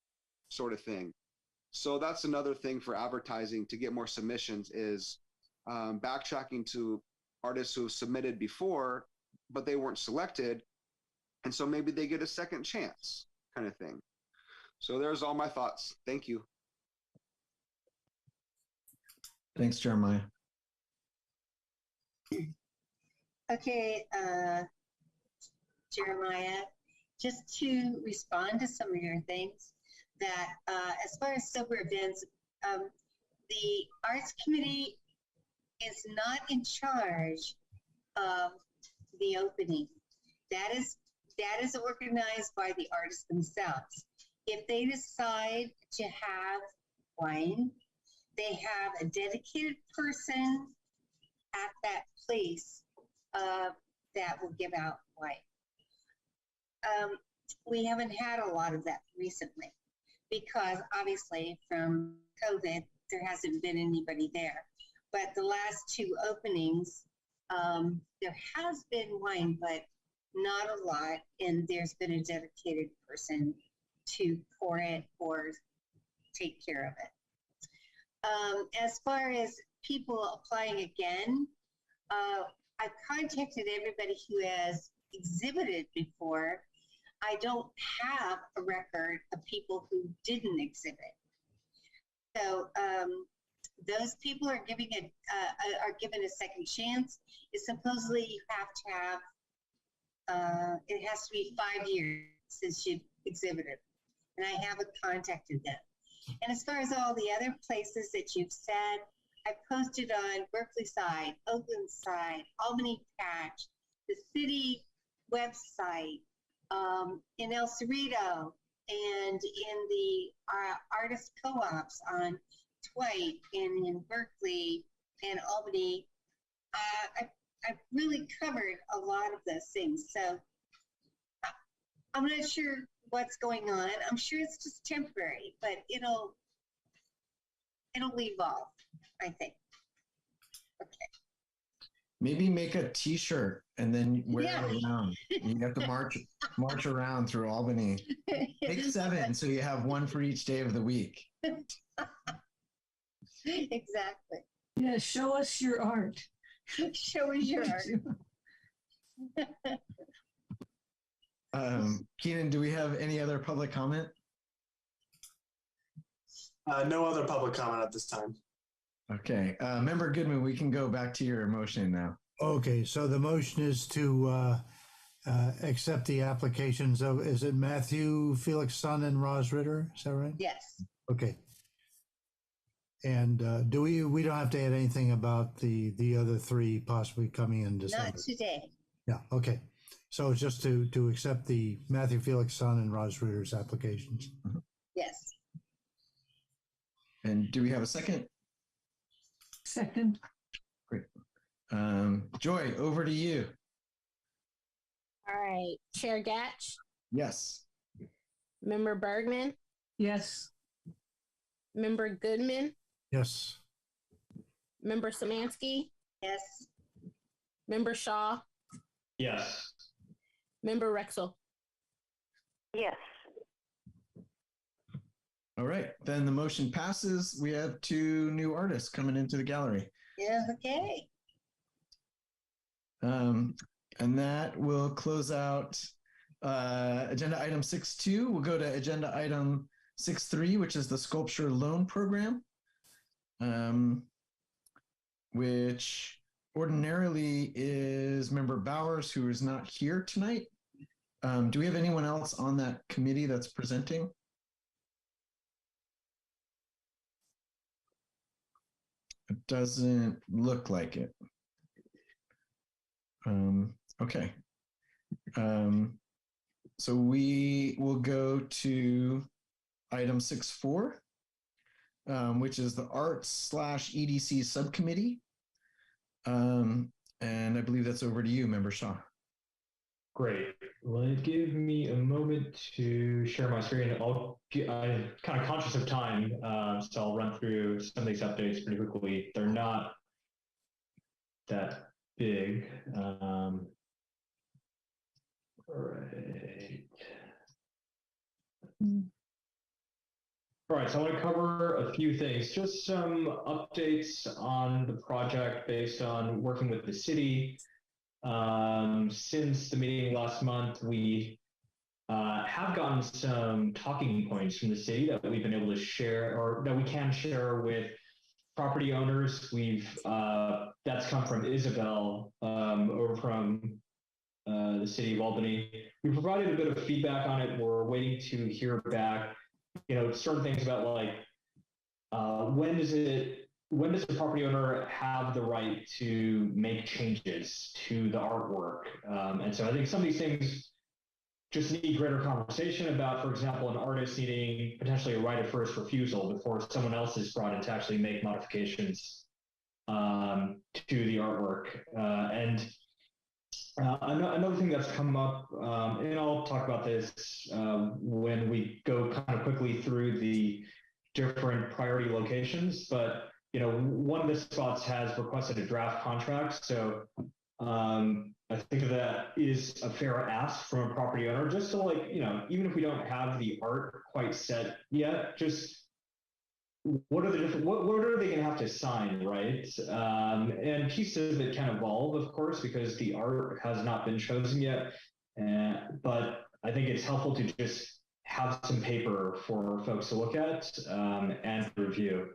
sort of thing. So that's another thing for advertising to get more submissions, is backtracking to artists who submitted before, but they weren't selected. And so maybe they get a second chance, kind of thing. So there's all my thoughts. Thank you. Thanks, Jeremiah. Okay, Jeremiah, just to respond to some of your things, that as far as sober events, the Arts Committee is not in charge of the opening. That is organized by the artists themselves. If they decide to have wine, they have a dedicated person at that place that will give out wine. We haven't had a lot of that recently because obviously from COVID, there hasn't been anybody there. But the last two openings, there has been wine, but not a lot. And there's been a dedicated person to pour it or take care of it. As far as people applying again, I've contacted everybody who has exhibited before. I don't have a record of people who didn't exhibit. So those people are given a second chance. It's supposedly you have to have, it has to be 5 years since you've exhibited. And I haven't contacted them. And as far as all the other places that you've said, I posted on Berkeley side, Oakland side, Albany Patch, the city website, in El Cerrito, and in the artist co-ops on Dwight, and in Berkeley and Albany. I've really covered a lot of those things. So I'm not sure what's going on. I'm sure it's just temporary, but it'll evolve, I think. Okay. Maybe make a T-shirt and then wear Yeah. it around. You have to march around through Albany. Make 7, so you have one for each day of the week. Exactly. Yeah, show us your art. Show us your art. Keenan, do we have any other public comment? No other public comment at this time. Okay. Member Goodman, we can go back to your motion now. Okay, so the motion is to accept the applications of, is it Matthew Felix Son and Roz Ritter? Is that right? Yes. Okay. And do we don't have to add anything about the other 3 possibly coming in December? Not today. Yeah, okay. So it's just to accept the Matthew Felix Son and Roz Ritter's applications. Yes. And do we have a second? Second. Great. Joy, over to you. All right. Chair Gatch, Yes. Member Bergman, Yes. Member Goodman, Yes. Member Samansky, Yes. Member Shaw, Yes. Member Rexel. Yes. All right. Then the motion passes. We have 2 new artists coming into the gallery. Yeah. Okay. And that will close out agenda item 6.2. We'll go to agenda item 6.3, which is the sculpture loan program, which ordinarily is Member Bowers, who is not here tonight. Do we have anyone else on that committee that's presenting? It doesn't look like it. Okay. So we will go to item 6.4, which is the Arts/EDC Subcommittee. And I believe that's over to you, Member Shaw. Great. Well, give me a moment to share my screen. I'm kind of conscious of time, so I'll run through some of these updates pretty quickly. They're not that big. All right. All right, so I want to cover a few things, just some updates on the project based on working with the city. Since the meeting last month, we have gotten some talking points from the city that we've been able to share, or that we can share with property owners. That's come from Isabel over from the city of Albany. We provided a bit of feedback on it. We're waiting to hear back, certain things about like, when does the property owner have the right to make changes to the artwork? And so I think some of these things just need greater conversation about, for example, an artist needing potentially a right of first refusal before someone else is brought in to actually make modifications to the artwork. And another thing that's come up, and I'll talk about this when we go kind of quickly through the different priority locations, but one of the spots has requested a draft contract. So I think that is a fair ask from a property owner, just to even if we don't have the art quite set yet, just what are they going to have to sign, right? And pieces of it can evolve, of course, because the art has not been chosen yet. But I think it's helpful to just have some paper for folks to look at and review.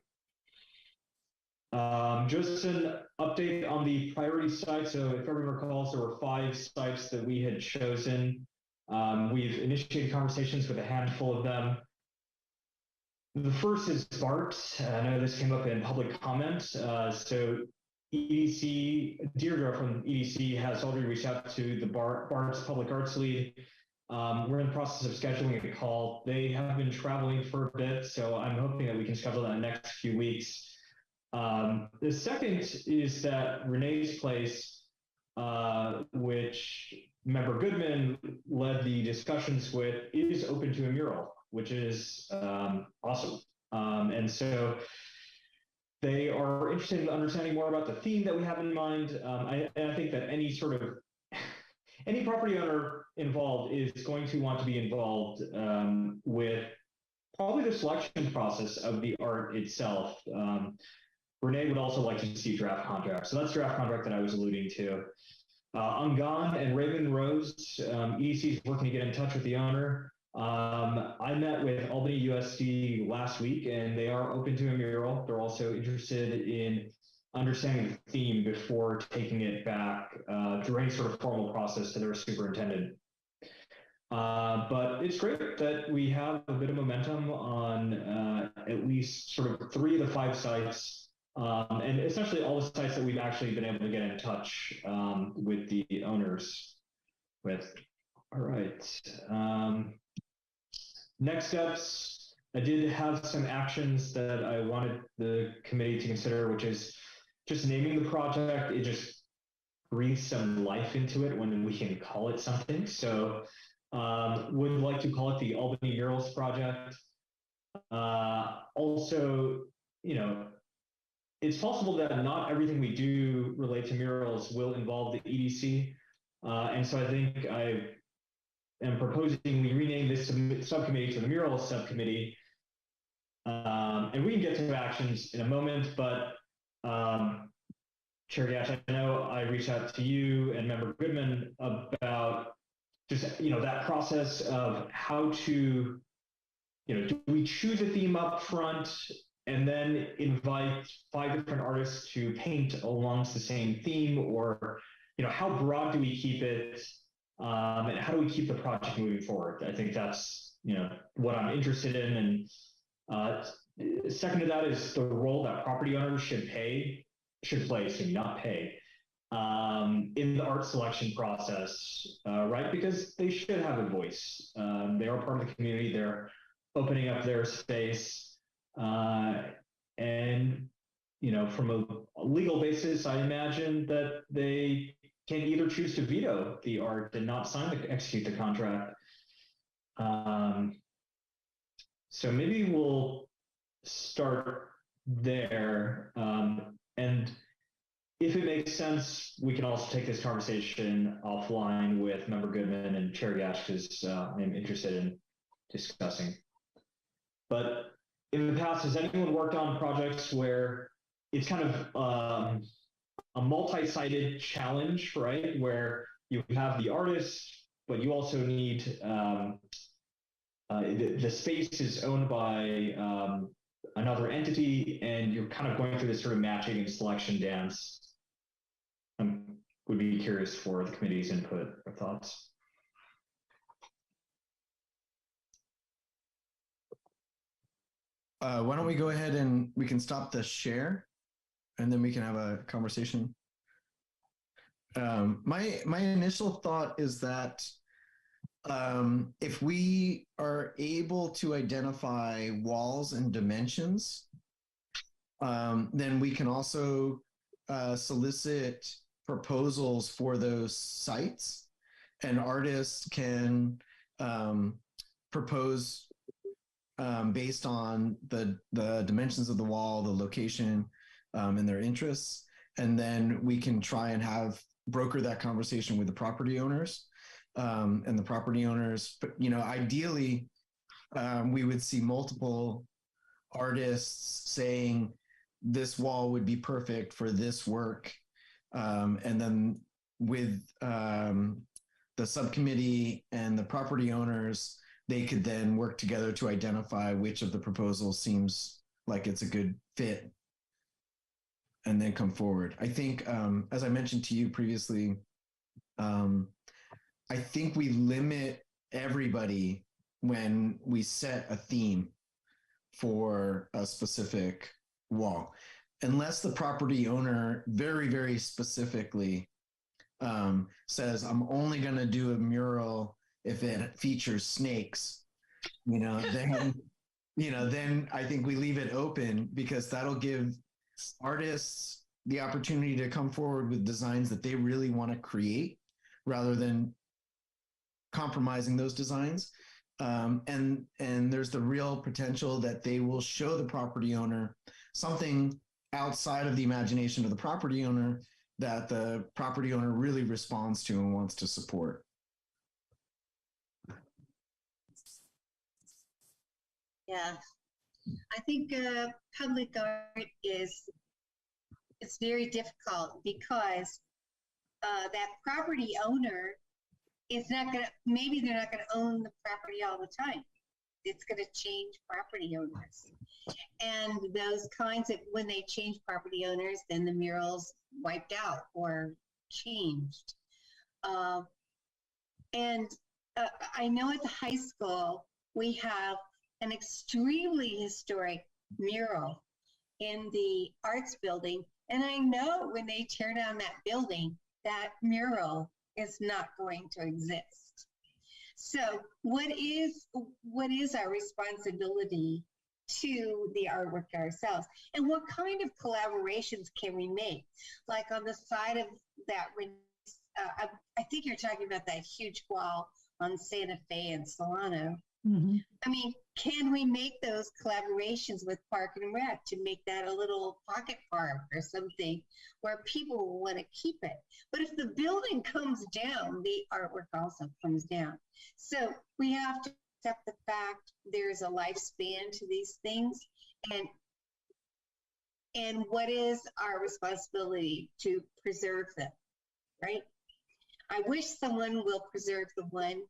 Just an update on the priority sites. So if everyone recalls, there were 5 sites that we had chosen. We've initiated conversations with a handful of them. The first is BART. I know this came up in public comment. So EDC, Deirdre from EDC has already reached out to the BART's public arts lead. We're in the process of scheduling a call. They have been traveling for a bit, so I'm hoping that we can schedule that in the next few weeks. The second is that Renee's Place. which Member Goodman led the discussions with, is open to a mural, which is awesome. And so they are interested in understanding more about the theme that we have in mind. And I think that any property owner involved is going to want to be involved with probably the selection process of the art itself. Renee would also like to see draft contracts. So that's draft contract that I was alluding to. Ungan and Raven Rose, EDC is working to get in touch with the owner. I met with Albany USD last week, and they are open to a mural. They're also interested in understanding the theme before taking it back through any sort of formal process to their superintendent. But it's great that we have a bit of momentum on at least sort of 3 of the 5 sites. And essentially all the sites that we've actually been able to get in touch with the owners with. All right. Next steps, I did have some actions that I wanted the committee to consider, which is just naming the project. It just breathes some life into it when we can call it something. So would like to call it the Albany Murals Project. Also, it's possible that not everything we do relate to murals will involve the EDC. And so I think I am proposing we rename this subcommittee to the Murals Subcommittee. And we can get to actions in a moment, but Chair Gash, I know I reached out to you and Member Goodman about just, that process of how to, do we choose a theme up front and then invite 5 different artists to paint along the same theme, or, how broad do we keep it? And how do we keep the project moving forward? I think that's, what I'm interested in. And second to that is the role that property owners should play, not pay, in the art selection process, right? Because they should have a voice. They are part of the community. They're opening up their space. And, from a legal basis, I imagine that they can either choose to veto the art and not execute the contract. So maybe we'll start there. And if it makes sense, we can also take this conversation offline with Member Goodman and Chair Gash, because I'm interested in discussing. But in the past, has anyone worked on projects where it's kind of a multi-sided challenge, right? Where you have the artist, but you also need the space is owned by another entity, and you're kind of going through this sort of matching and selection dance. Would be curious for the committee's input or thoughts. Why don't we go ahead and we can stop the share, and then we can have a conversation. My initial thought is that if we are able to identify walls and dimensions, then we can also solicit proposals for those sites, and artists can propose based on the dimensions of the wall, the location, and their interests. And then we can try and broker that conversation with the property owners. And the property owners, but ideally, we would see multiple artists saying this wall would be perfect for this work. And then with the subcommittee and the property owners, they could then work together to identify which of the proposals seems like it's a good fit, and then come forward. I think, as I mentioned to you previously, I think we limit everybody when we set a theme for a specific wall, unless the property owner very, very specifically says, I'm only going to do a mural if it features snakes, then, then I think we leave it open, because that'll give artists the opportunity to come forward with designs that they really want to create rather than compromising those designs. And there's the real potential that they will show the property owner something outside of the imagination of the property owner that the property owner really responds to and wants to support. Yeah, I think public art it's very difficult because that property owner is not going to, maybe they're not going to own the property all the time. It's going to change property owners. And those kinds of, when they change property owners, then the mural's wiped out or changed. And I know at the high school, we have an extremely historic mural in the arts building. And I know when they tear down that building, that mural is not going to exist. So what is our responsibility to the artwork ourselves? And what kind of collaborations can we make? Like on the side of that, I think you're talking about that huge wall on Santa Fe and Solano. Mhm. I mean, can we make those collaborations with Park and Rec to make that a little pocket park or something where people will want to keep it? But if the building comes down, the artwork also comes down. So we have to accept the fact there's a lifespan to these things, and what is our responsibility to preserve them, right? I wish someone will preserve the one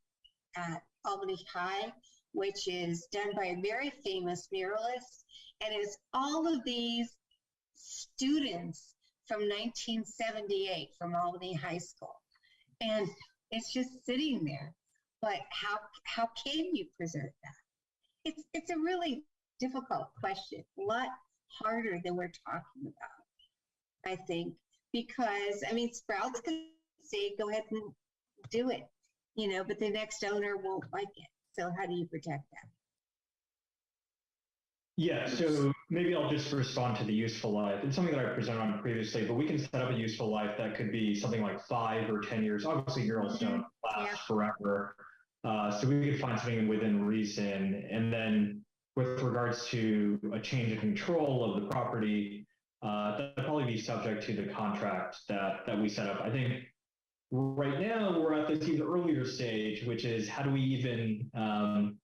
at Albany High, which is done by a very famous muralist, and it's all of these students from 1978 from Albany High School, and it's just sitting there. But how can you preserve that? It's a really difficult question, a lot harder than we're talking about, I think, because I mean, Sprouts can say go ahead and do it, you know, but the next owner won't like it. So how do you protect that? Yeah, so maybe I'll just respond to the useful life. It's something that I presented on previously, but we can set up a useful life that could be something like 5 or 10 years. Obviously, murals don't last forever. So we could find something within reason. And then with regards to a change of control of the property, that'd probably be subject to the contract that we set up. I think right now we're at this even earlier stage, which is how do we even kind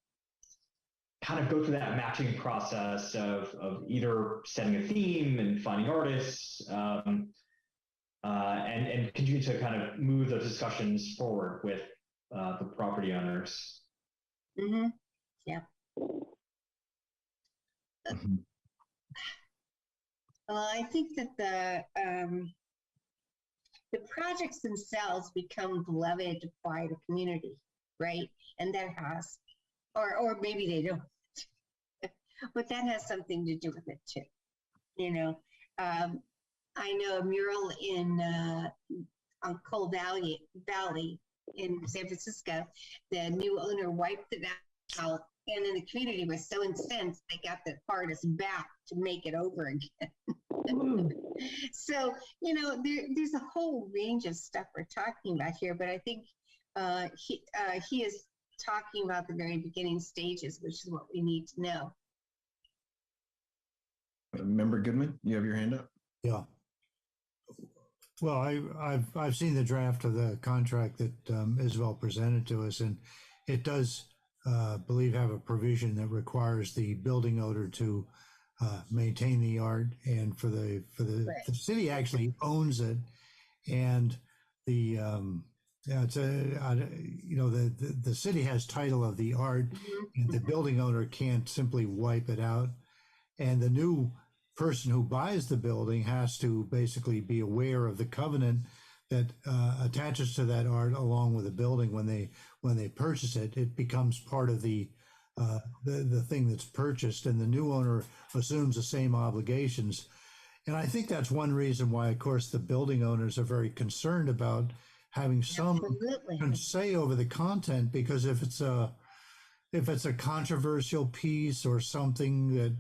of go through that matching process of either setting a theme and finding artists and continue to kind of move those discussions forward with the property owners. Mm-hmm. Yeah. Mhm. Well, I think that the projects themselves become beloved by the community, right? And that has, or maybe they don't, but that has something to do with it too. You know, I know a mural on Coal Valley in San Francisco. The new owner wiped it out, and then the community was so incensed they got the artist back to make it over again. So, you know, there's a whole range of stuff we're talking about here, but I think he is talking about the very beginning stages, which is what we need to know. Member Goodman, you have your hand up. Yeah. Well, I've seen the draft of the contract that Isabel presented to us, and it does, believe, have a provision that requires the building owner to maintain the art, and for the city actually owns it, and the it's the city has title of the art, and the building owner can't simply wipe it out, and the new person who buys the building has to basically be aware of the covenant that attaches to that art along with the building when they purchase it. It becomes part of the thing that's purchased, and the new owner assumes the same obligations. And I think that's one reason why, of course, the building owners are very concerned about having some say over the content, because if it's a controversial piece or something that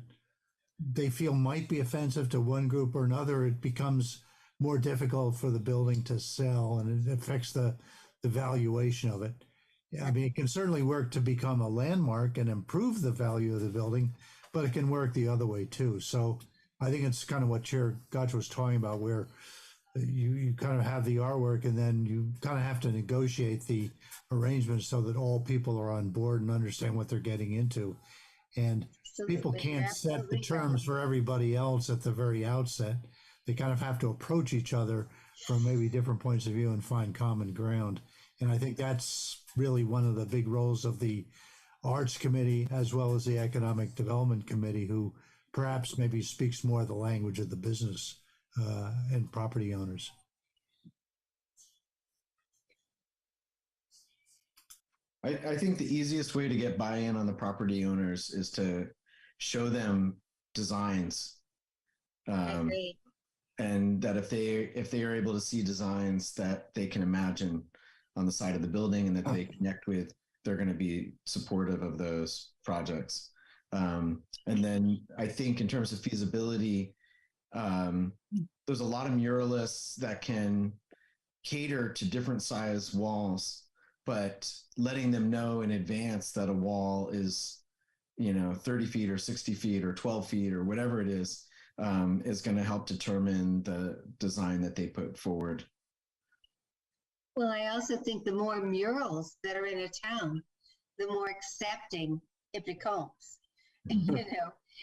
they feel might be offensive to one group or another, it becomes more difficult for the building to sell, and it affects the valuation of it. I mean, it can certainly work to become a landmark and improve the value of the building, but it can work the other way too. So I think it's kind of what Chair Gotch was talking about, where you kind of have the artwork and then you kind of have to negotiate the arrangements so that all people are on board and understand what they're getting into. And people can't set the terms for everybody else at the very outset. They kind of have to approach each other from maybe different points of view and find common ground. And I think that's really one of the big roles of the Arts Committee as well as the Economic Development Committee, who perhaps maybe speaks more the language of the business and property owners. I think the easiest way to get buy-in on the property owners is to show them designs. And that if they are able to see designs that they can imagine on the side of the building and that they connect with, they're going to be supportive of those projects. And then I think in terms of feasibility, there's a lot of muralists that can cater to different size walls, but letting them know in advance that a wall is, 30 feet or 60 feet or 12 feet or whatever it is going to help determine the design that they put forward. Well, I also think the more murals that are in a town, the more accepting it becomes,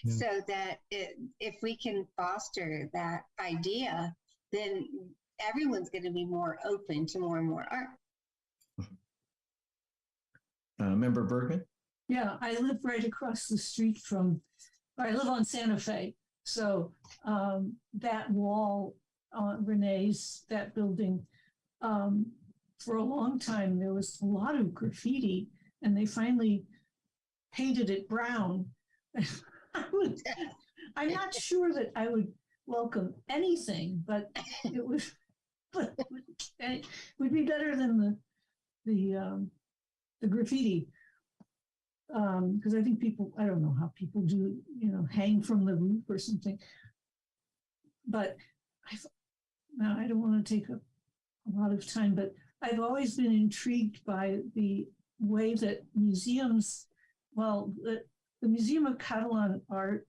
so that if we can foster that idea, then everyone's going to be more open to more and more art. Member Bergman? Yeah, I live right across the street I live on Santa Fe. So that wall, Renee's, that building, for a long time, there was a lot of graffiti, and they finally painted it brown. I'm not sure that I would welcome anything, but it would be better than the graffiti. Because I think I don't know how people do, hang from the roof or something. But I don't want to take a lot of time, but I've always been intrigued by the way that museums, the Museum of Catalan Art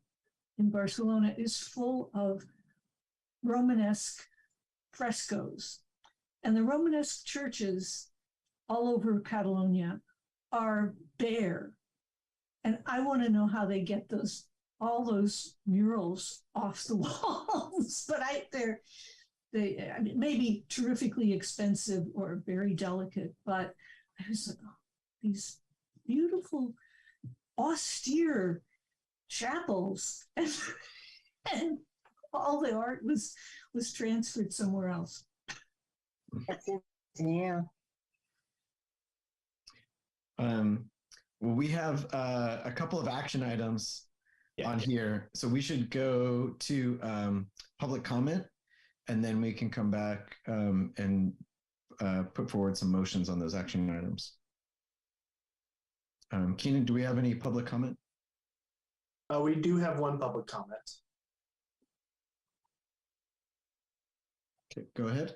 in Barcelona is full of Romanesque frescoes. And the Romanesque churches all over Catalonia are bare. And I want to know how they get all those murals off the walls. But they may be terrifically expensive or very delicate. But I was like, these beautiful, austere chapels, and all the art was transferred somewhere else. Yeah. Well, we have a couple of action items on here, so we should go to public comment, and then we can come back and put forward some motions on those action items. Keenan, do we have any public comment? We do have one public comment. Okay, go ahead.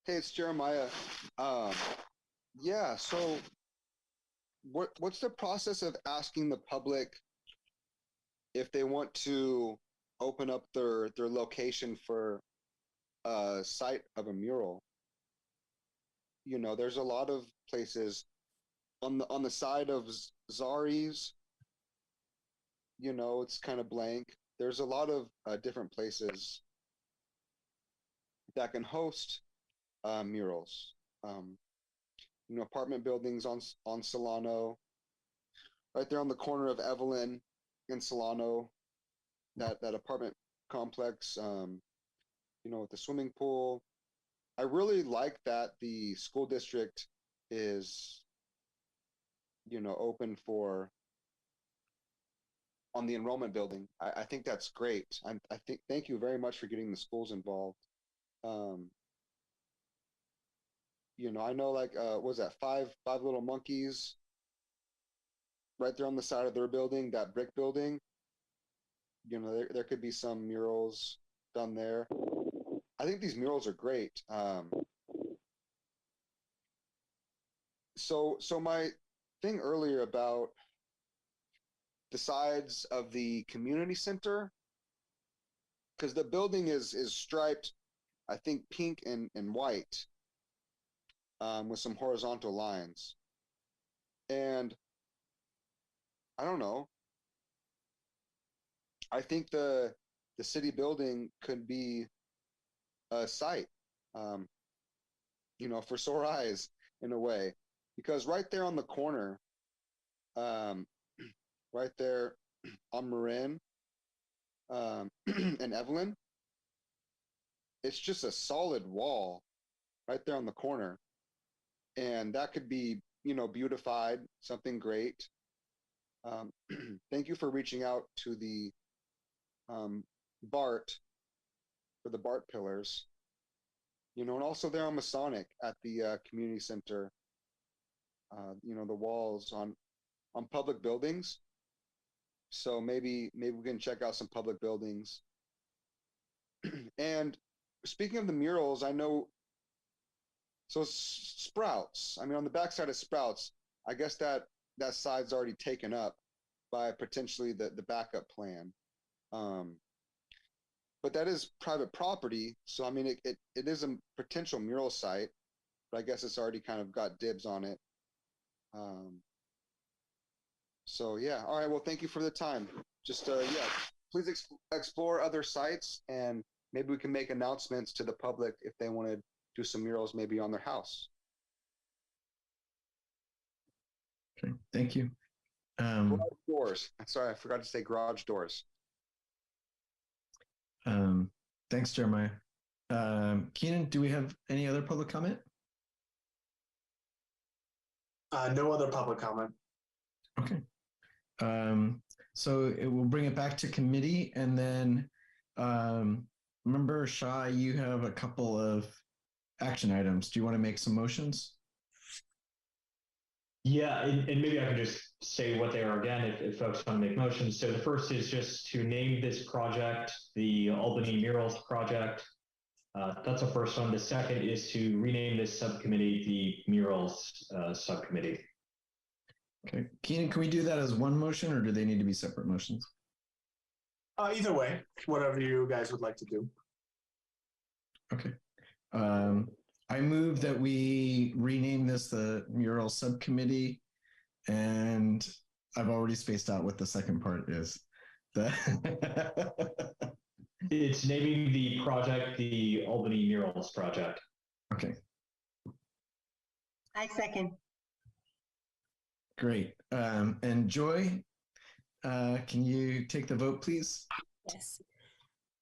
Hey, it's Jeremiah. Yeah, so what's the process of asking the public if they want to open up their location for a site of a mural? There's a lot of places on the side of Zari's, it's kind of blank. There's a lot of different places that can host murals. Apartment buildings on Solano, right there on the corner of Evelyn and Solano, that apartment complex, with the swimming pool. I really like that the school district is, open for on the enrollment building. I think that's great. Thank you very much for getting the schools involved. I know, like, what was that, five little monkeys right there on the side of their building, that brick building. there could be some murals done there. I think these murals are great. So my thing earlier about the sides of the community center, because the building is striped, I think pink and white, with some horizontal lines. And I don't know. I think the city building could be a site, for sore eyes in a way, because right there on the corner, right there on Marin and Evelyn, it's just a solid wall right there on the corner, and that could be beautified, something great. Thank you for reaching out to the BART for the BART pillars, and also there on Masonic at the community center, the walls on public buildings. So maybe we can check out some public buildings. And speaking of the murals, I know, so Sprouts, I mean, on the backside of Sprouts, I guess that side's already taken up by potentially the backup plan. But that is private property. So, I mean, it is a potential mural site, but I guess it's already kind of got dibs on it. So, yeah. All right. Well, thank you for the time. Just, please explore other sites, and maybe we can make announcements to the public if they want to do some murals maybe on their house. Okay. Thank you. Garage doors. Sorry, I forgot to say garage doors. Thanks, Jeremiah. Keenan, do we have any other public comment? No other public comment. Okay. So it will bring it back to committee, and then remember, Shai, you have a couple of action items. Do you want to make some motions? Yeah, and maybe I can just say what they are again if folks want to make motions. So the first is just to name this project the Albany Murals Project. That's the first one. The second is to rename this subcommittee the Murals Subcommittee. Okay. Keenan, can we do that as one motion, or do they need to be separate motions? Either way, whatever you guys would like to do. Okay. I move that we rename this the Mural Subcommittee, and I've already spaced out what the second part is. It's naming the project the Albany Murals Project. Okay. I second. Great. And Joy, can you take the vote, please? Yes.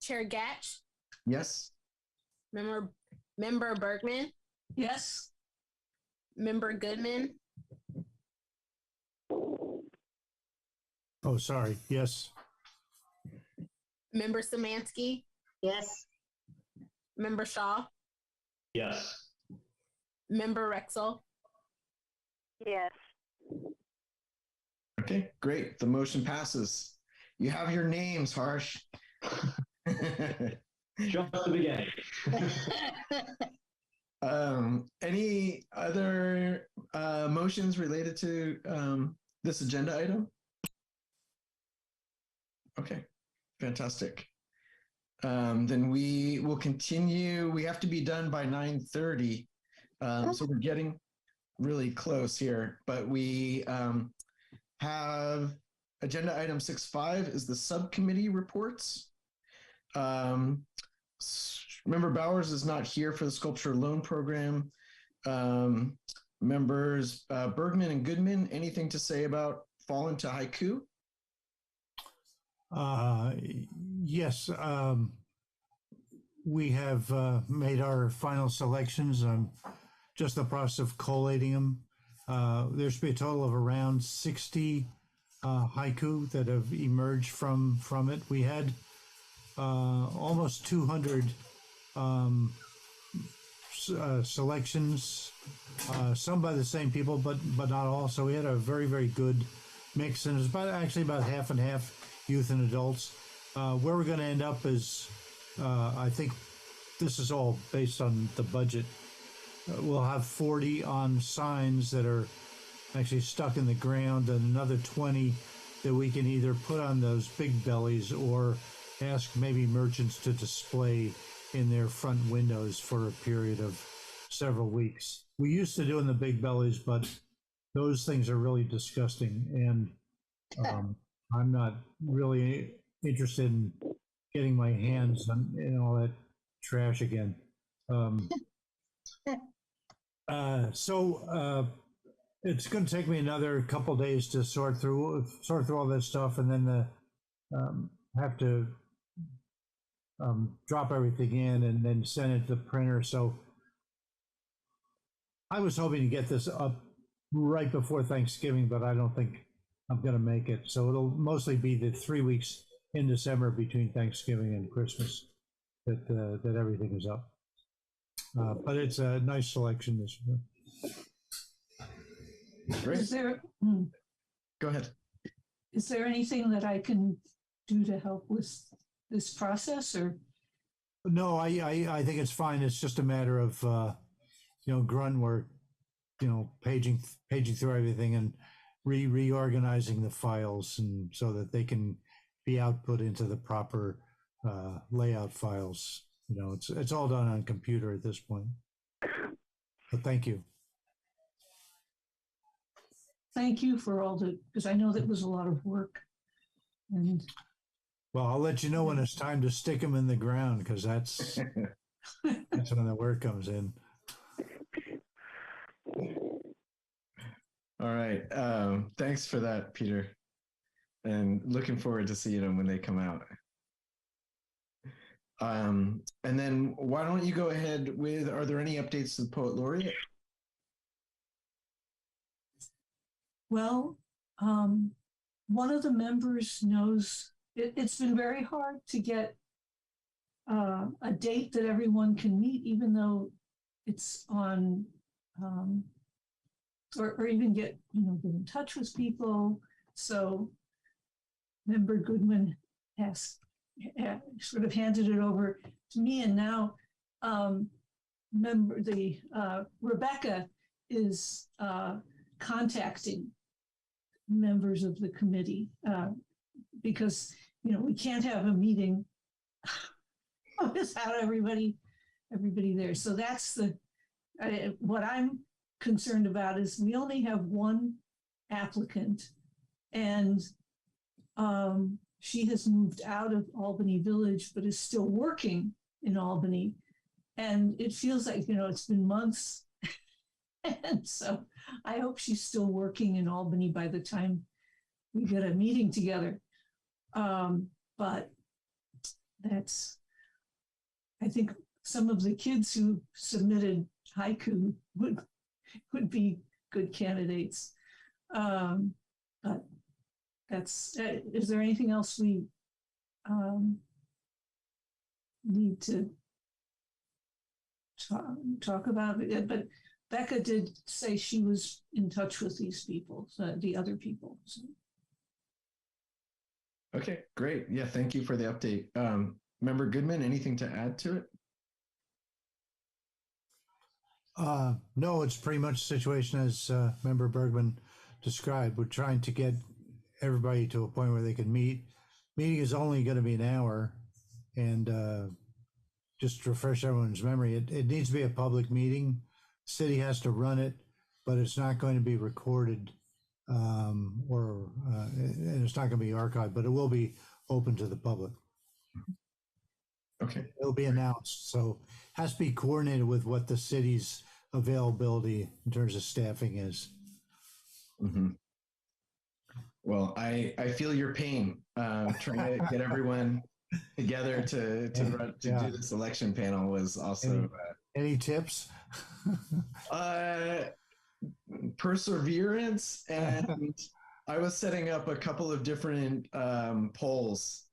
Chair Gatch, Yes. Member Bergman, Yes. Member Goodman, Oh, sorry. Yes. Member Samansky, Yes. Member Shaw, Yes. Member Rexel. Yes. Okay, great. The motion passes. You have your names, Harsh. Just the beginning. Any other motions related to this agenda item? Okay, fantastic. Then we will continue. We have to be done by 9:30. So we're getting really close here, but we have agenda item 6.5 is the subcommittee reports. Member Bowers is not here for the sculpture loan program. Members Bergman and Goodman, anything to say about Fall into Haiku? Yes. We have made our final selections. I'm just in the process of collating them. There should be a total of around 60 haiku that have emerged from it. We had almost 200 selections, some by the same people, but not all. So we had a very, very good mix, and it's about half and half youth and adults. Where we're going to end up is, I think this is all based on the budget. We'll have 40 on signs that are actually stuck in the ground, and another 20 that we can either put on those big bellies or ask maybe merchants to display in their front windows for a period of several weeks. We used to do in the big bellies, but those things are really disgusting, and I'm not really interested in getting my hands on all that trash again. So it's going to take me another couple days to sort through all this stuff, and then have to drop everything in and then send it to the printer. So I was hoping to get this up right before Thanksgiving, but I don't think I'm going to make it. So it'll mostly be the 3 weeks in December between Thanksgiving and Christmas that everything is up. But it's a nice selection this year. Great. Is there, Go ahead. is there anything that I can do to help with this process, or? No, I think it's fine. It's just a matter of grunt work, paging through everything and reorganizing the files, and so that they can be output into the proper layout files. It's all done on computer at this point. But thank you. Thank you for all because I know that was a lot of work. And Well, I'll let you know when it's time to stick them in the ground, because that's when the work comes in. All right. Thanks for that, Peter. And looking forward to seeing them when they come out. And then why don't you go ahead with, are there any updates to the Poet Laureate? well, one of the members knows it's been very hard to get a date that everyone can meet, even though it's on, or even get in touch with people. So Member Goodman has sort of handed it over to me, and now Rebecca is contacting members of the committee because we can't have a meeting without everybody there. So that's what I'm concerned about is we only have one applicant, and she has moved out of Albany Village, but is still working in Albany. And it feels like, it's been months. And so I hope she's still working in Albany by the time we get a meeting together. But I think some of the kids who submitted haiku would be good candidates. But is there anything else we need to talk about? But Becca did say she was in touch with these people, the other people. So. Okay, great. Yeah, thank you for the update. Member Goodman, anything to add to it? No, it's pretty much the situation as Member Bergman described. We're trying to get everybody to a point where they can meet. Meeting is only going to be an hour, and just to refresh everyone's memory, it needs to be a public meeting. The city has to run it, but it's not going to be recorded, and it's not going to be archived, but it will be open to the public. Okay. It'll be announced, so it has to be coordinated with what the city's availability in terms of staffing is. Mm-hmm. Well, I feel your pain trying to get everyone together to do this election panel was also. Any tips? Perseverance, and I was setting up a couple of different polls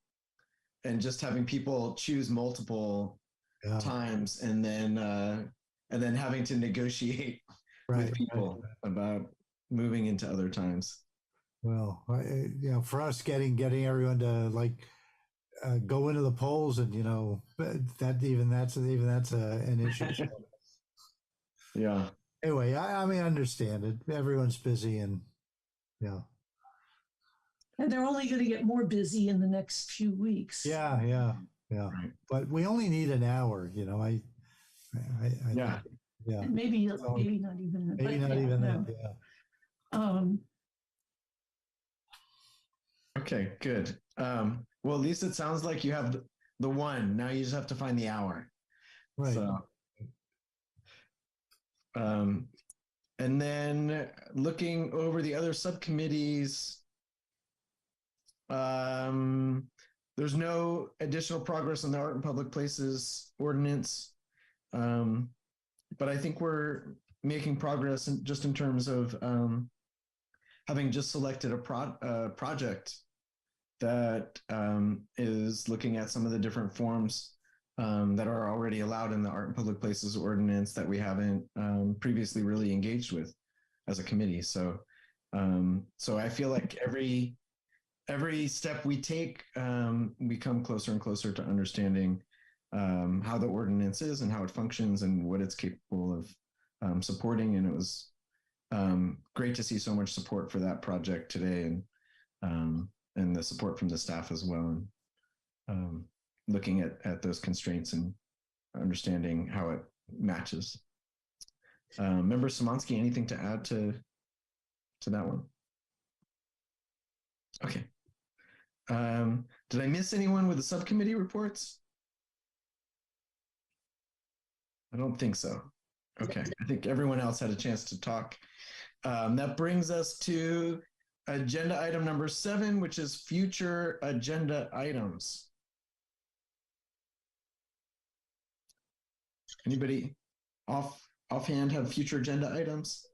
and just having people choose multiple times, and then having to negotiate with people about moving into other times. Well, for us, getting everyone to go into the polls, and that's an issue. So, Yeah. anyway, I mean, I understand it. Everyone's busy, and yeah. And they're only going to get more busy in the next few weeks. Yeah. Right. But we only need an hour, Yeah. Yeah. And maybe not even. Maybe but not yeah, even no. that. Yeah. Okay, good. Well, at least it sounds like you have the one. Now you just have to find the hour. Right. So, and then looking over the other subcommittees, there's no additional progress on the Art and Public Places ordinance. But I think we're making progress just in terms of having just selected a project that is looking at some of the different forms that are already allowed in the Art and Public Places ordinance that we haven't previously really engaged with as a committee. So I feel like every step we take, we come closer and closer to understanding how the ordinance is and how it functions and what it's capable of supporting. And it was great to see so much support for that project today, and the support from the staff as well, and looking at those constraints and understanding how it matches. Member Szymanski, anything to add to that one? Okay. Did I miss anyone with the subcommittee reports? I don't think so. Okay, I think everyone else had a chance to talk. That brings us to agenda item number 7, which is future agenda items. Anybody offhand have future agenda items?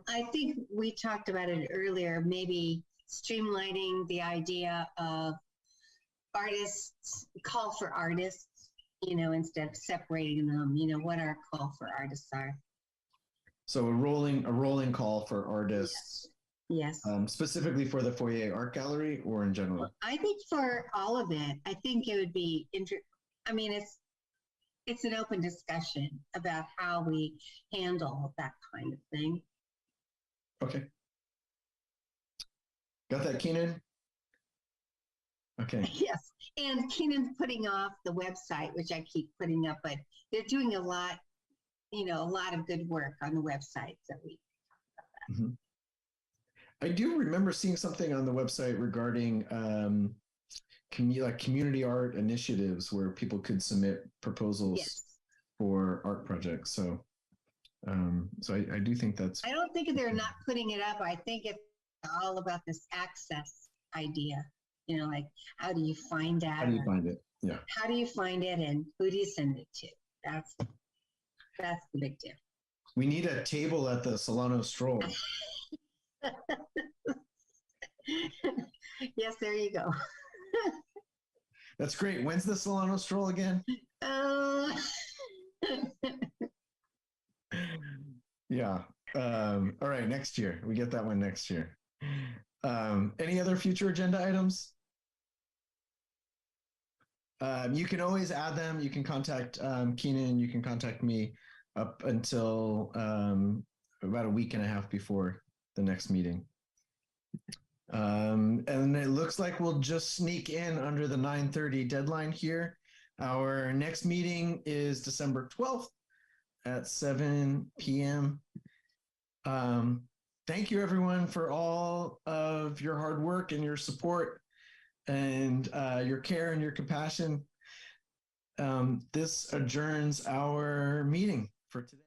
I think we talked about it earlier, maybe streamlining the idea of artists, call for artists, instead of separating them, what our call for artists are. So a rolling call for artists. Yes. Specifically for the Foyer Art Gallery or in general? I think for all of it, I think it would be it's an open discussion about how we handle that kind of thing. Okay. Got that, Keenan? Okay. Yes. And Keenan's putting off the website, which I keep putting up, but they're doing a lot of good work on the website that we talked about that. Mm-hmm. I do remember seeing something on the website regarding community art initiatives where people could submit proposals for art projects. So I do think that's... I don't think they're not putting it up. I think it's all about this access idea. Like, how do you find out? How do you find it? Yeah. How do you find it, and who do you send it to? That's the big deal. We need a table at the Solano Stroll. Yes, there you go. That's great. When's the Solano Stroll again? Yeah. All right, next year. We get that one next year. Any other future agenda items? You can always add them. You can contact Keenan. You can contact me up until about a week and a half before the next meeting. And it looks like we'll just sneak in under the 9:30 deadline here. Our next meeting is December 12th at 7 p.m. Thank you, everyone, for all of your hard work and your support and your care and your compassion. This adjourns our meeting for today.